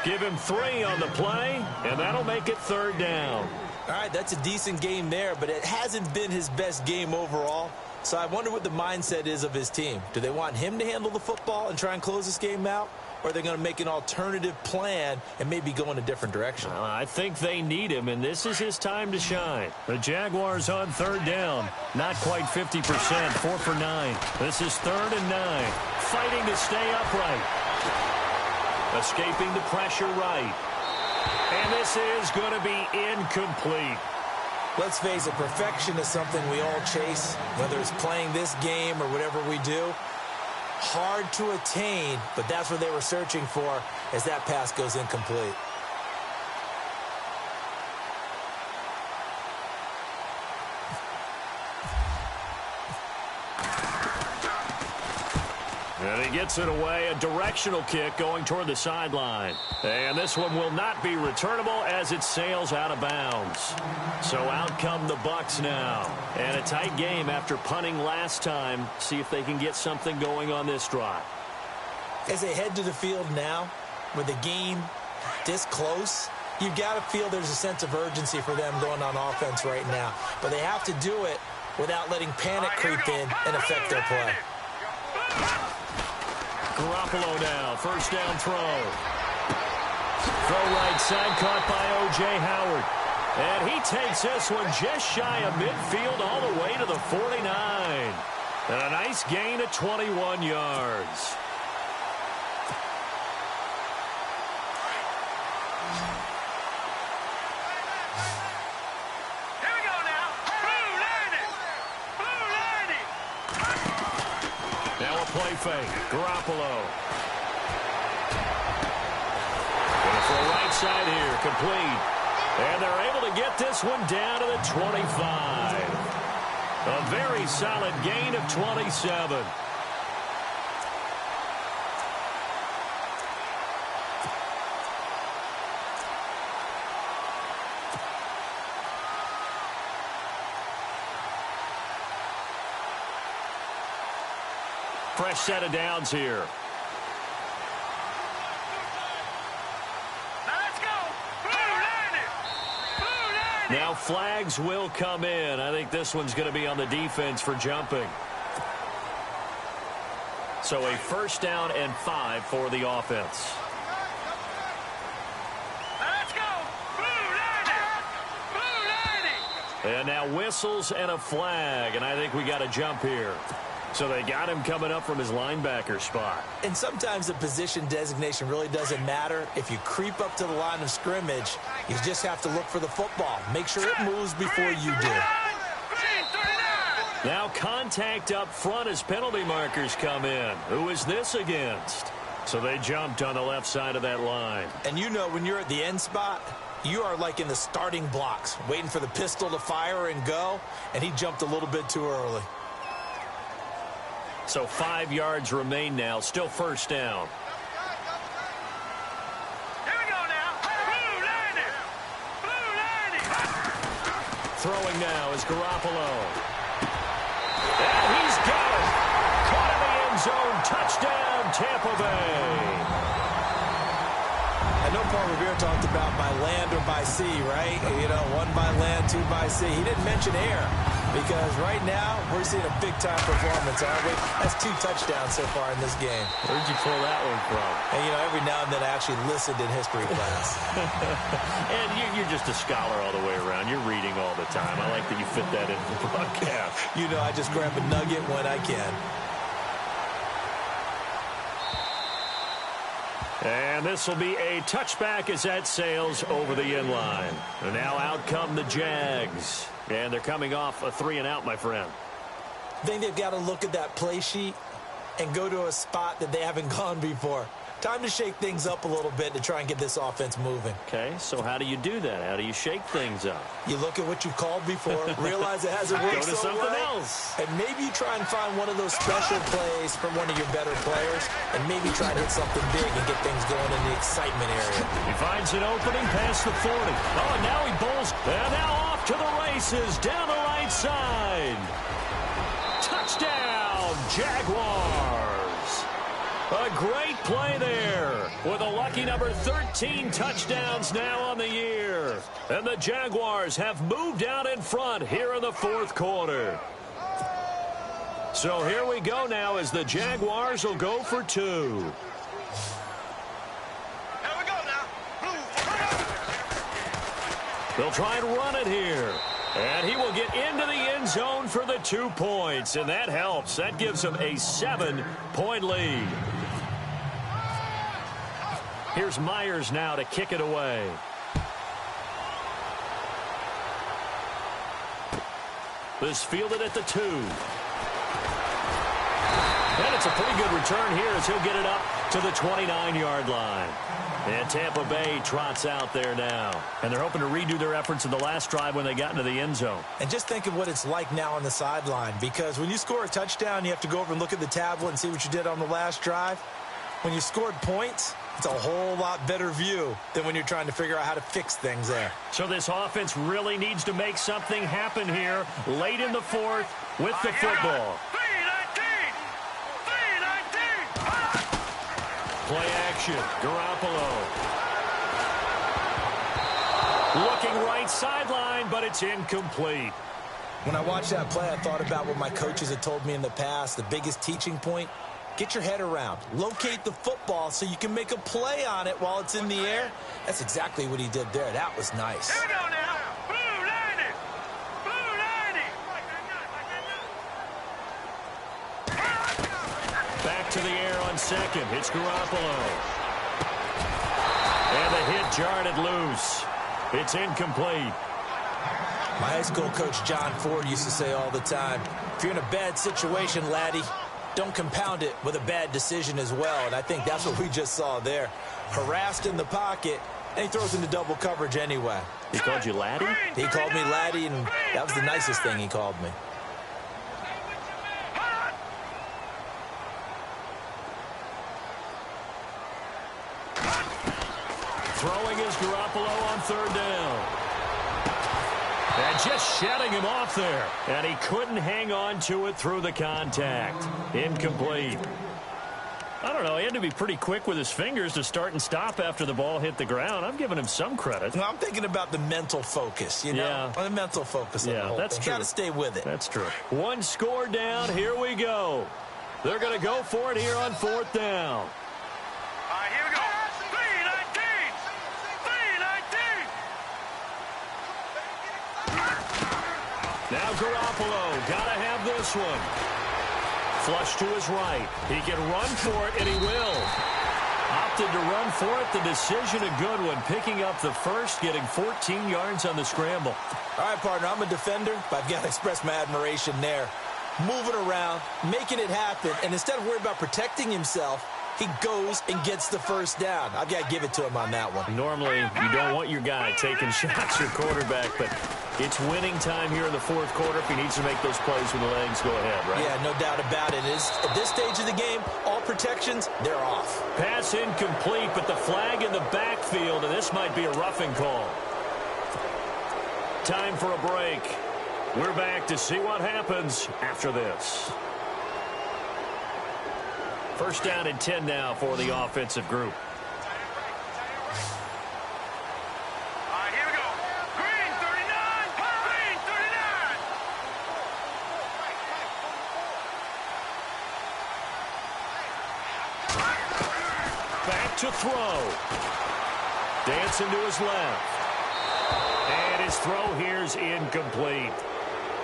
Give him 3 on the play, and that'll make it 3rd down. All right, that's a decent game there, but it hasn't been his best game overall. So I wonder what the mindset is of his team. Do they want him to handle the football and try and close this game out? Or are they going to make an alternative plan and maybe go in a different direction? I think they need him, and this is his time to shine. The Jaguars on 3rd down. Not quite 50%, 4 for 9. This is 3rd and 9. Fighting to stay upright. Escaping the pressure right. And this is going to be incomplete. Let's face it, perfection is something we all chase, whether it's playing this game or whatever we do. Hard to attain, but that's what they were searching for as that pass goes incomplete. And he gets it away, a directional kick going toward the sideline. And this one will not be returnable as it sails out of bounds. So out come the Bucs now. And a tight game after punting last time. See if they can get something going on this drive. As they head to the field now, with the game this close, you've got to feel there's a sense of urgency for them going on offense right now. But they have to do it without letting panic creep in and affect their play. Garoppolo now, 1st down throw. Throw right side, caught by O.J. Howard. And he takes this one just shy of midfield all the way to the 49. And a nice gain of 21 yards. Here we go now. Blue landing. Blue landing. Now a play fake. Garoppolo. Going for a right side here. Complete. And they're able to get this one down to the 25. A very solid gain of 27. Fresh set of downs here. Now flags will come in. I think this one's going to be on the defense for jumping. So a 1st down and 5 for the offense. Let's go. Blue landing. Blue landing. And now whistles and a flag. And I think we got a jump here. So they got him coming up from his linebacker spot. And sometimes the position designation really doesn't matter. If you creep up to the line of scrimmage, you just have to look for the football. Make sure it moves before you do. Now contact up front as penalty markers come in. Who is this against? So they jumped on the left side of that line. And you know when you're at the end spot, you are like in the starting blocks, waiting for the pistol to fire and go, and he jumped a little bit too early. So 5 yards remain now. Still 1st down. Here we go now. Blue landing. Blue landing. Throwing now is Garoppolo. And he's got it. Caught in the end zone. Touchdown, Tampa Bay. And no Paul Revere talked about by land or by sea, right? You know, one by land, two by sea. He didn't mention air because right now we're seeing a big-time performance, aren't we? That's 2 touchdowns so far in this game. Where'd you pull that one from? And, you know, every now and then I actually listened in history class. And you're just a scholar all the way around. You're reading all the time. I like that you fit that into the broadcast. You know, I just grab a nugget when I can. And this will be a touchback as that sails over the inline. And now out come the Jags. And they're coming off a 3-and-out, my friend. I think they've got to look at that play sheet and go to a spot that they haven't gone before. Time to shake things up a little bit to try and get this offense moving. Okay, so how do you do that? How do you shake things up? You look at what you called before, realize it hasn't worked Go to so something well, else. and maybe you try and find one of those special plays from one of your better players, and maybe try to hit something big and get things going in the excitement area. He finds an opening past the 40. Oh, and now he bowls. And now off to the races down the right side. Touchdown, Jaguars. A great play there with a lucky number 13 touchdowns now on the year. And the Jaguars have moved out in front here in the 4th quarter. So here we go now as the Jaguars will go for 2. Here we go now. They'll try and run it here. And he will get into the end zone for the 2 points. And that helps. That gives him a 7-point lead. Here's Myers now to kick it away. This fielded at the 2. And it's a pretty good return here as he'll get it up to the 29-yard line. And Tampa Bay trots out there now. And they're hoping to redo their efforts in the last drive when they got into the end zone. And just think of what it's like now on the sideline, because when you score a touchdown, you have to go over and look at the tablet and see what you did on the last drive. When you scored points, it's a whole lot better view than when you're trying to figure out how to fix things there. So this offense really needs to make something happen here late in the 4th with the football. 3-19. Play action. Garoppolo. Looking right sideline, but it's incomplete. When I watched that play, I thought about what my coaches had told me in the past. The biggest teaching point, get your head around. Locate the football so you can make a play on it while it's in the air. That's exactly what he did there. That was nice. Here we go now. Blue 90. Blue 90. Back to the air on second. It's Garoppolo. And the hit jarred it loose. It's incomplete. My high school coach, John Ford, used to say all the time, if you're in a bad situation, laddie, don't compound it with a bad decision as well. And I think that's what we just saw there. Harassed in the pocket, and he throws into double coverage anyway. He called you laddie? He called me laddie, and that was the nicest thing he called me. Throwing is Garoppolo on 3rd down. And just shutting him off there. And he couldn't hang on to it through the contact. Incomplete. I don't know. He had to be pretty quick with his fingers to start and stop after the ball hit the ground. I'm giving him some credit. Well, I'm thinking about the mental focus, you know? Yeah. The mental focus of the whole that's thing. true. Got to stay with it. That's true. 1 score down. Here we go. They're going to go for it here on 4th down. All right, here we go. 3-19. 3-19. Now Garoppolo. Got to have this one. Flush to his right. He can run for it, and he will. Opted to run for it. The decision a good one. Picking up the first, getting 14 yards on the scramble. All right, partner, I'm a defender, but I've got to express my admiration there. Moving around, making it happen, and instead of worrying about protecting himself, he goes and gets the first down. I've got to give it to him on that one. Normally, you don't want your guy taking shots, your quarterback, but it's winning time here in the 4th quarter. If he needs to make those plays with the legs, go ahead, right? Yeah, no doubt about it. At this stage of the game, all protections, they're off. Pass incomplete, but the flag in the backfield, and this might be a roughing call. Time for a break. We're back to see what happens after this. First down and 10 now for the offensive group. to throw. Dancing to his left. And his throw here's incomplete.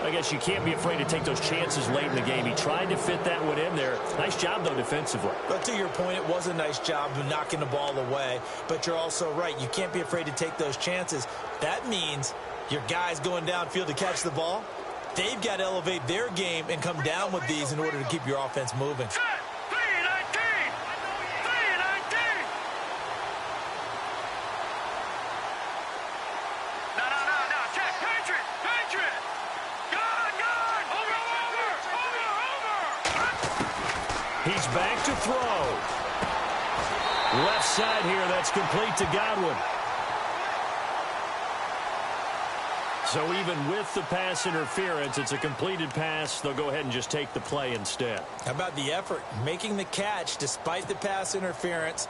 I guess you can't be afraid to take those chances late in the game. He tried to fit that one in there. Nice job, though, defensively. But to your point, it was a nice job of knocking the ball away. But you're also right. You can't be afraid to take those chances. That means your guys going downfield to catch the ball, they've got to elevate their game and come down with these in order to keep your offense moving. He's back to throw. Left side here, that's complete to Godwin. So even with the pass interference, it's a completed pass. They'll go ahead and just take the play instead. How about the effort? Making the catch despite the pass interference.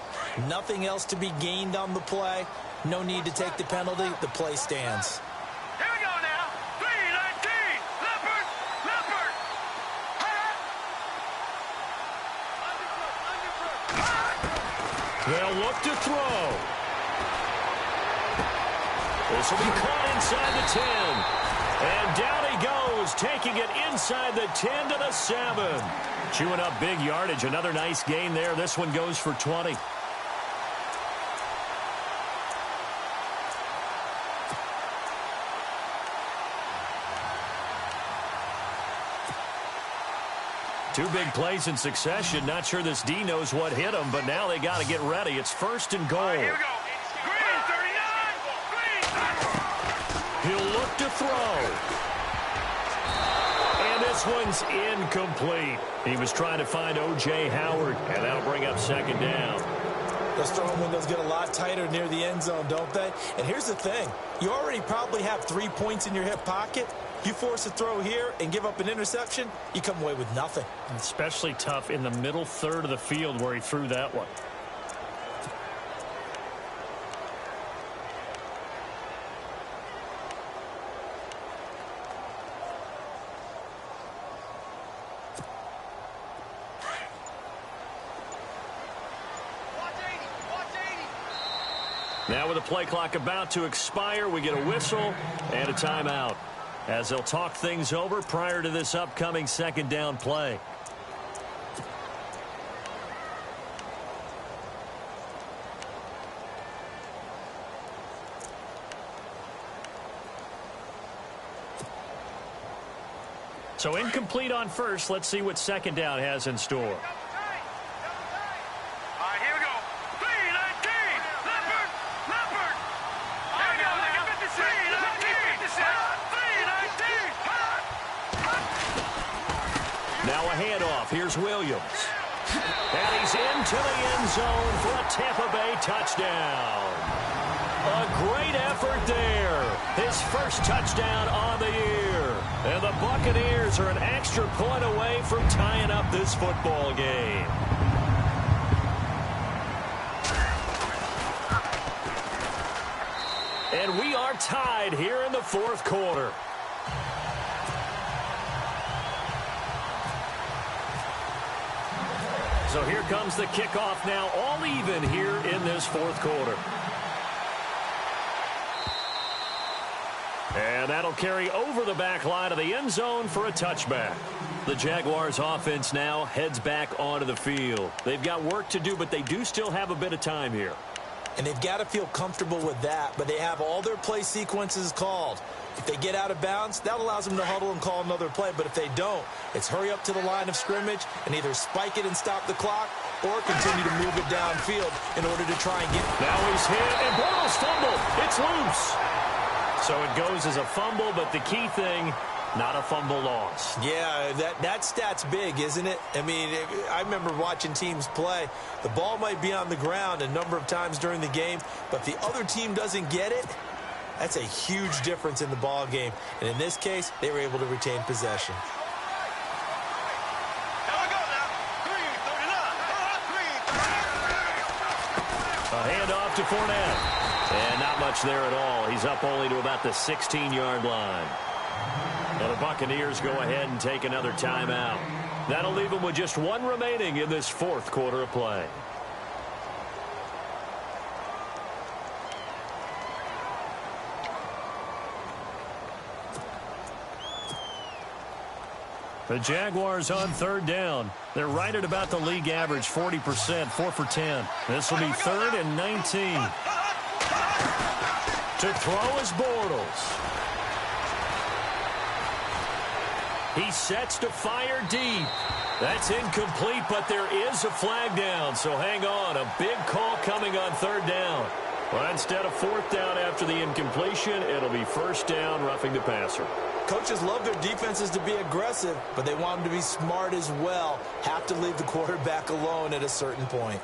Nothing else to be gained on the play. No need to take the penalty. The play stands. Here we go now. 3-19. Leopard. They'll look to throw. This will be caught inside the 10. And down he goes, taking it inside the 10 to the 7. Chewing up big yardage. Another nice gain there. This one goes for 20. Two big plays in succession. Not sure this D knows what hit him, but now they got to get ready. It's 1st and goal. Here we go. Green 39. Green. He'll look to throw. And this one's incomplete. He was trying to find O.J. Howard, and that'll bring up 2nd down. Those throwing windows get a lot tighter near the end zone, don't they? And here's the thing. You already probably have 3 points in your hip pocket. You force a throw here and give up an interception, you come away with nothing. Especially tough in the middle third of the field where he threw that one. Now with the play clock about to expire, we get a whistle and a timeout as they'll talk things over prior to this upcoming 2nd down play. So incomplete on first. Let's see what 2nd down has in store. Handoff. Here's Williams. And he's into the end zone for a Tampa Bay touchdown. A great effort there. His first touchdown on the year. And the Buccaneers are an extra point away from tying up this football game. And we are tied here in the 4th quarter. So here comes the kickoff now, all even here in this 4th quarter. And that'll carry over the back line of the end zone for a touchback. The Jaguars offense now heads back onto the field. They've got work to do, but they do still have a bit of time here. And they've got to feel comfortable with that, but they have all their play sequences called. If they get out of bounds, that allows them to huddle and call another play. But if they don't, it's hurry up to the line of scrimmage and either spike it and stop the clock or continue to move it downfield in order to try and get... Now he's hit, and Bortles fumbled. It's loose. So it goes as a fumble, but the key thing, not a fumble loss. Yeah, that stat's big, isn't it? I mean, I remember watching teams play. The ball might be on the ground a number of times during the game, but the other team doesn't get it. That's a huge difference in the ball game. And in this case, they were able to retain possession. A handoff to Fournette. And not much there at all. He's up only to about the 16-yard line. Now the Buccaneers go ahead and take another timeout. That'll leave them with just one remaining in this 4th quarter of play. The Jaguars on third down. They're right at about the league average, 40%, 4 for 10. This will be 3rd and 19. To throw is Bortles. He sets to fire deep. That's incomplete, but there is a flag down, so hang on. A big call coming on 3rd down. Well, instead of 4th down after the incompletion, it'll be 1st down, roughing the passer. Coaches love their defenses to be aggressive, but they want them to be smart as well. Have to leave the quarterback alone at a certain point.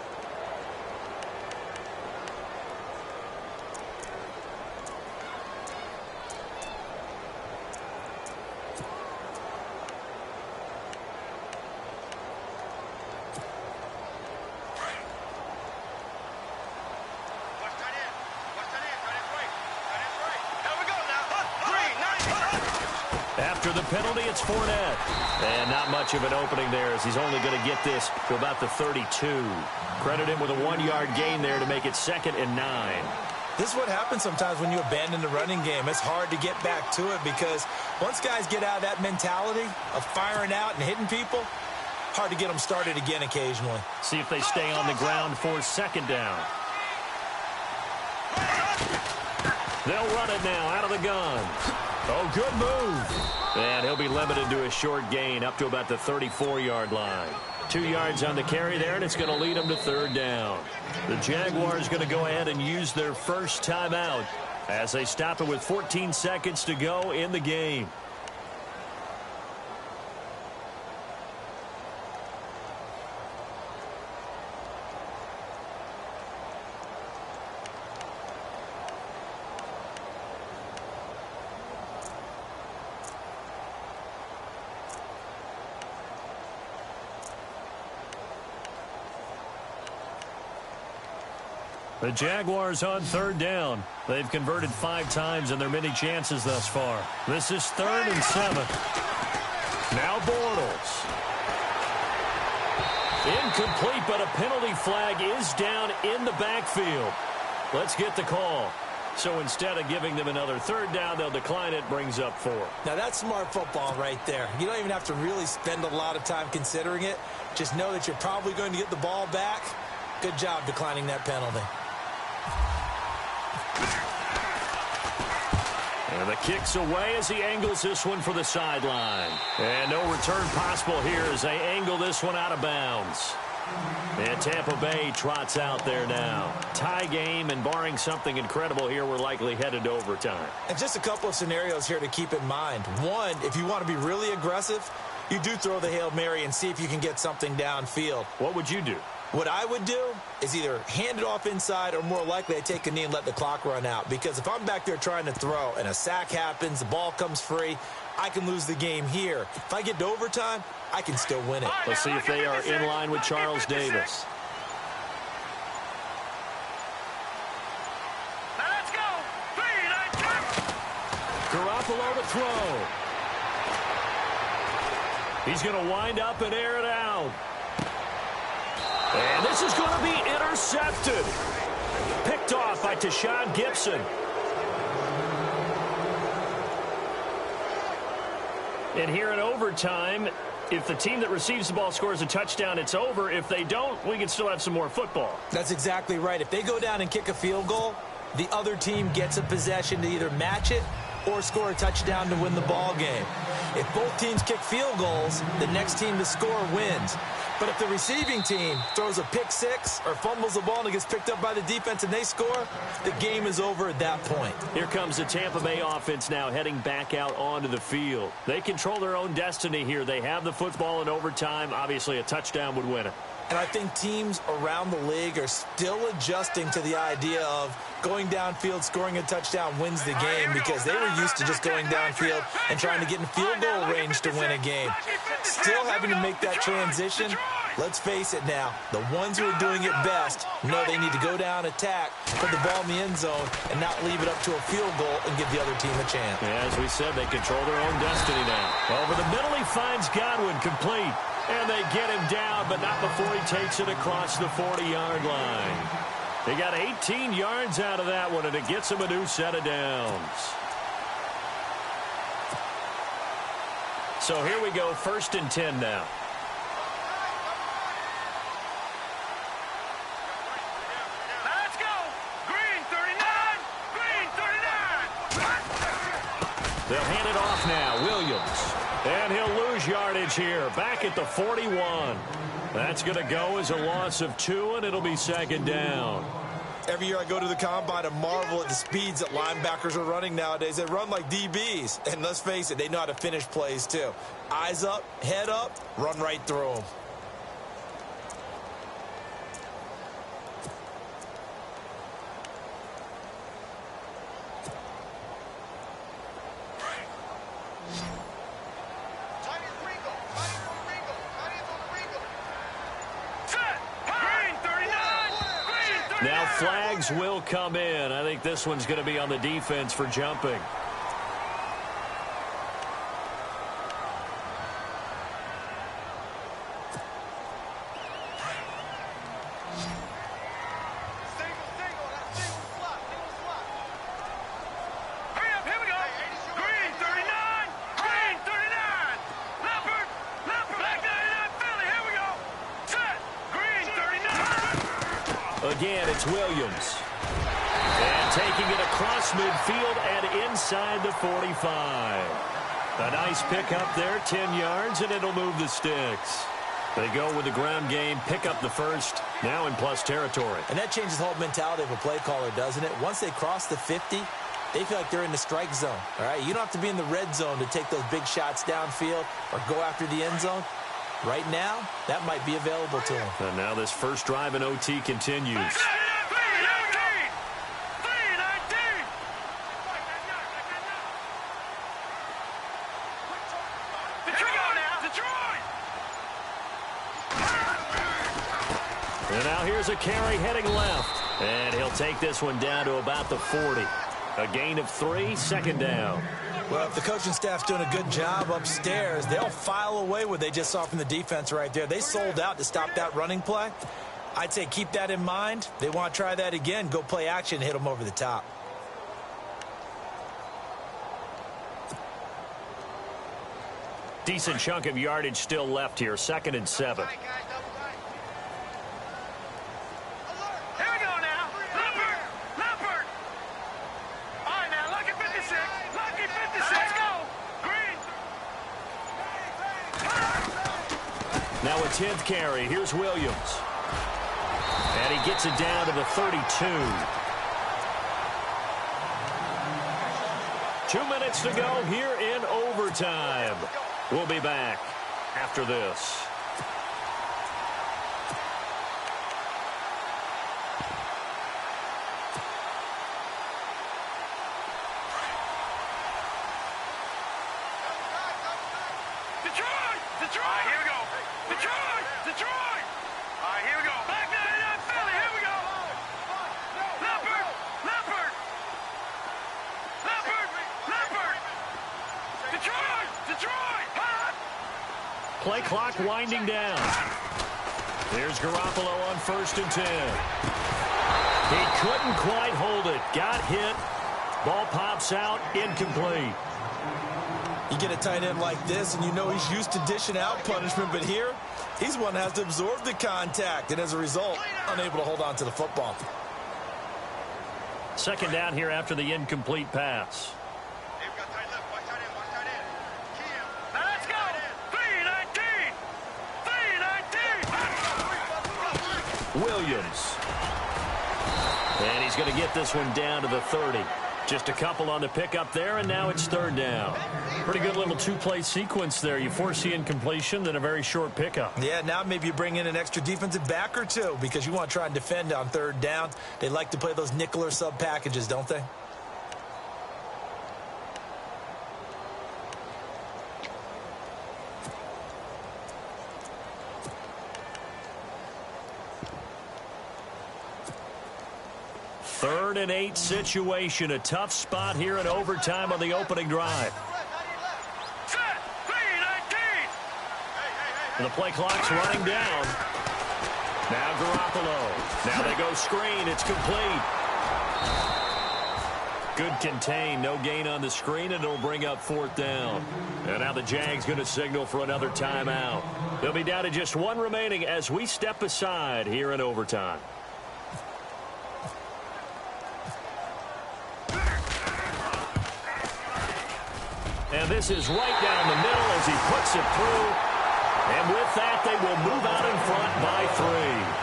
After the penalty, it's Fournette. And not much of an opening there as he's only going to get this to about the 32. Credit him with a 1-yard gain there to make it 2nd and 9. This is what happens sometimes when you abandon the running game. It's hard to get back to it because once guys get out of that mentality of firing out and hitting people, hard to get them started again occasionally. See if they stay on the ground for 2nd down. They'll run it now out of the gun. Oh, good move. And he'll be limited to a short gain up to about the 34-yard line. 2 yards on the carry there, and it's going to lead them to 3rd down. The Jaguars going to go ahead and use their first timeout as they stop it with 14 seconds to go in the game. The Jaguars on 3rd down. They've converted 5 times in their many chances thus far. This is 3rd and 7. Now Bortles. Incomplete, but a penalty flag is down in the backfield. Let's get the call. So instead of giving them another 3rd down, they'll decline it, brings up 4. Now that's smart football right there. You don't even have to really spend a lot of time considering it. Just know that you're probably going to get the ball back. Good job declining that penalty. And the kick's away as he angles this one for the sideline. And no return possible here as they angle this one out of bounds. And Tampa Bay trots out there now. Tie game, and barring something incredible here, we're likely headed to overtime. And just a couple of scenarios here to keep in mind. One, if you want to be really aggressive, you do throw the Hail Mary and see if you can get something downfield. What would you do? What I would do is either hand it off inside or more likely I take a knee and let the clock run out. Because if I'm back there trying to throw and a sack happens, the ball comes free, I can lose the game here. If I get to overtime, I can still win it. Let's see if they are in line with Charles Davis. Now let's go. 3, 9, 2. Garoppolo to throw. He's going to wind up and air it out. And this is going to be intercepted. Picked off by Tashawn Gibson. And here in overtime, if the team that receives the ball scores a touchdown, it's over. If they don't, we can still have some more football. That's exactly right. If they go down and kick a field goal, the other team gets a possession to either match it or score a touchdown to win the ball game. If both teams kick field goals, the next team to score wins. But if the receiving team throws a pick six or fumbles the ball and it gets picked up by the defense and they score, the game is over at that point. Here comes the Tampa Bay offense now heading back out onto the field. They control their own destiny here. They have the football in overtime. Obviously, a touchdown would win it. And I think teams around the league are still adjusting to the idea of going downfield, scoring a touchdown wins the game because they were used to just going downfield and trying to get in field goal range to win a game. Still having to make that transition. Let's face it now, the ones who are doing it best know they need to go down, attack, put the ball in the end zone, and not leave it up to a field goal and give the other team a chance. Yeah, as we said, they control their own destiny now. Over the middle, he finds Godwin complete. And they get him down, but not before he takes it across the 40-yard line. They got 18 yards out of that one, and it gets him a new set of downs. So here we go, 1st and 10 now. Let's go. Green 39. Green 39. They'll hand it off now. Williams. And he'll lose yardage here. Back at the 41. That's going to go as a loss of 2, and it'll be 2nd down. Every year I go to the combine and marvel at the speeds that linebackers are running nowadays. They run like DBs. And let's face it, they know how to finish plays too. Eyes up, head up, run right through them. Now flags will come in. I think this one's going to be on the defense for jumping. Again, it's Williams. And taking it across midfield and inside the 45. A nice pickup there, 10 yards, and it'll move the sticks. They go with the ground game, pick up the first, now in plus territory. And that changes the whole mentality of a play caller, doesn't it? Once they cross the 50, they feel like they're in the strike zone. All right, you don't have to be in the red zone to take those big shots downfield or go after the end zone. Right now, that might be available to him. And now this first drive in OT continues. And now here's a carry heading left. And he'll take this one down to about the 40. A gain of 3, 2nd down. Well, if the coaching staff's doing a good job upstairs, they'll file away what they just saw from the defense right there. They sold out to stop that running play. I'd say keep that in mind. They want to try that again. Go play action, hit them over the top. Decent chunk of yardage still left here. 2nd and 7. Now a 10th carry. Here's Williams. And he gets it down to the 32. 2 minutes to go here in overtime. We'll be back after this. Play clock winding down. Here's Garoppolo on 1st and 10. He couldn't quite hold it. Got hit. Ball pops out. Incomplete. You get a tight end like this, and you know he's used to dishing out punishment, but here, he's one that has to absorb the contact, and as a result, unable to hold on to the football. 2nd down here after the incomplete pass. Williams. And he's going to get this one down to the 30. Just a couple on the pickup there, and now it's 3rd down. Pretty good little 2-play sequence there. You force the incompletion, then a very short pickup. Yeah, now maybe you bring in an extra defensive back or two because you want to try and defend on 3rd down. They like to play those nickel or sub packages, don't they? Third and 8 situation. A tough spot here in overtime on the opening drive. The play clock's running down. Now Garoppolo. Now they go screen. It's complete. Good contain, no gain on the screen, and it'll bring up 4th down. And now the Jags going to signal for another timeout. They'll be down to just 1 remaining as we step aside here in overtime. And this is right down the middle as he puts it through. And with that, they will move out in front by 3.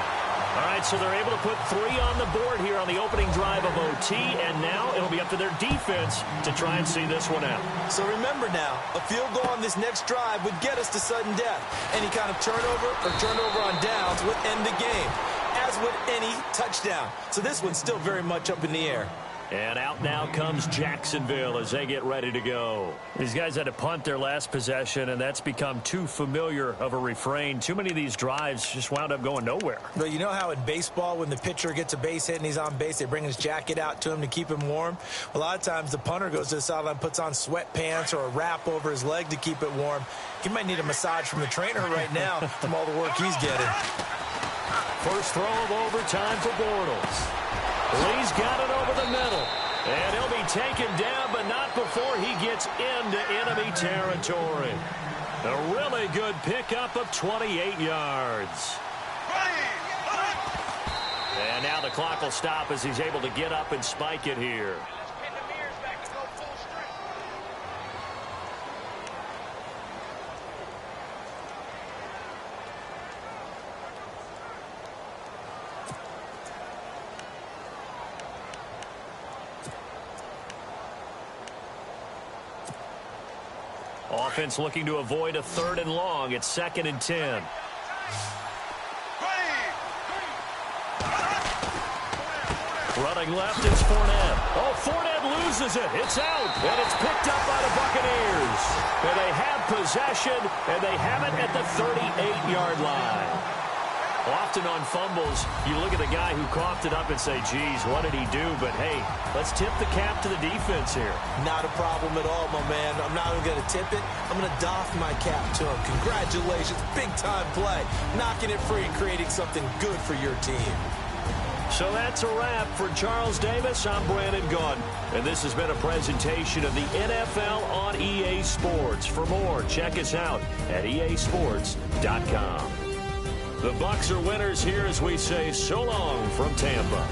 All right, so they're able to put 3 on the board here on the opening drive of OT, and now it'll be up to their defense to try and see this one out. So remember now, a field goal on this next drive would get us to sudden death. Any kind of turnover or turnover on downs would end the game, as would any touchdown. So this one's still very much up in the air. And out now comes Jacksonville as they get ready to go. These guys had to punt their last possession, and that's become too familiar of a refrain. Too many of these drives just wound up going nowhere. But you know how in baseball, when the pitcher gets a base hit and he's on base, they bring his jacket out to him to keep him warm? A lot of times the punter goes to the sideline, puts on sweatpants or a wrap over his leg to keep it warm. He might need a massage from the trainer right now from all the work he's getting. First throw of overtime for Bortles. Lee's got it over the middle. And he'll be taken down, but not before he gets into enemy territory. A really good pickup of 28 yards. And now the clock will stop as he's able to get up and spike it here. Offense looking to avoid a 3rd and long. It's 2nd and 10. Running left is Fournette. Oh, Fournette loses it. It's out, and it's picked up by the Buccaneers. And they have possession, and they have it at the 38-yard line. Often on fumbles, you look at the guy who coughed it up and say, geez, what did he do? But, hey, let's tip the cap to the defense here. Not a problem at all, my man. I'm not even going to tip it. I'm going to doff my cap to him. Congratulations. Big-time play. Knocking it free and creating something good for your team. So that's a wrap for Charles Davis. I'm Brandon Gunn, and this has been a presentation of the NFL on EA Sports. For more, check us out at easports.com. The Bucs are winners here as we say so long from Tampa.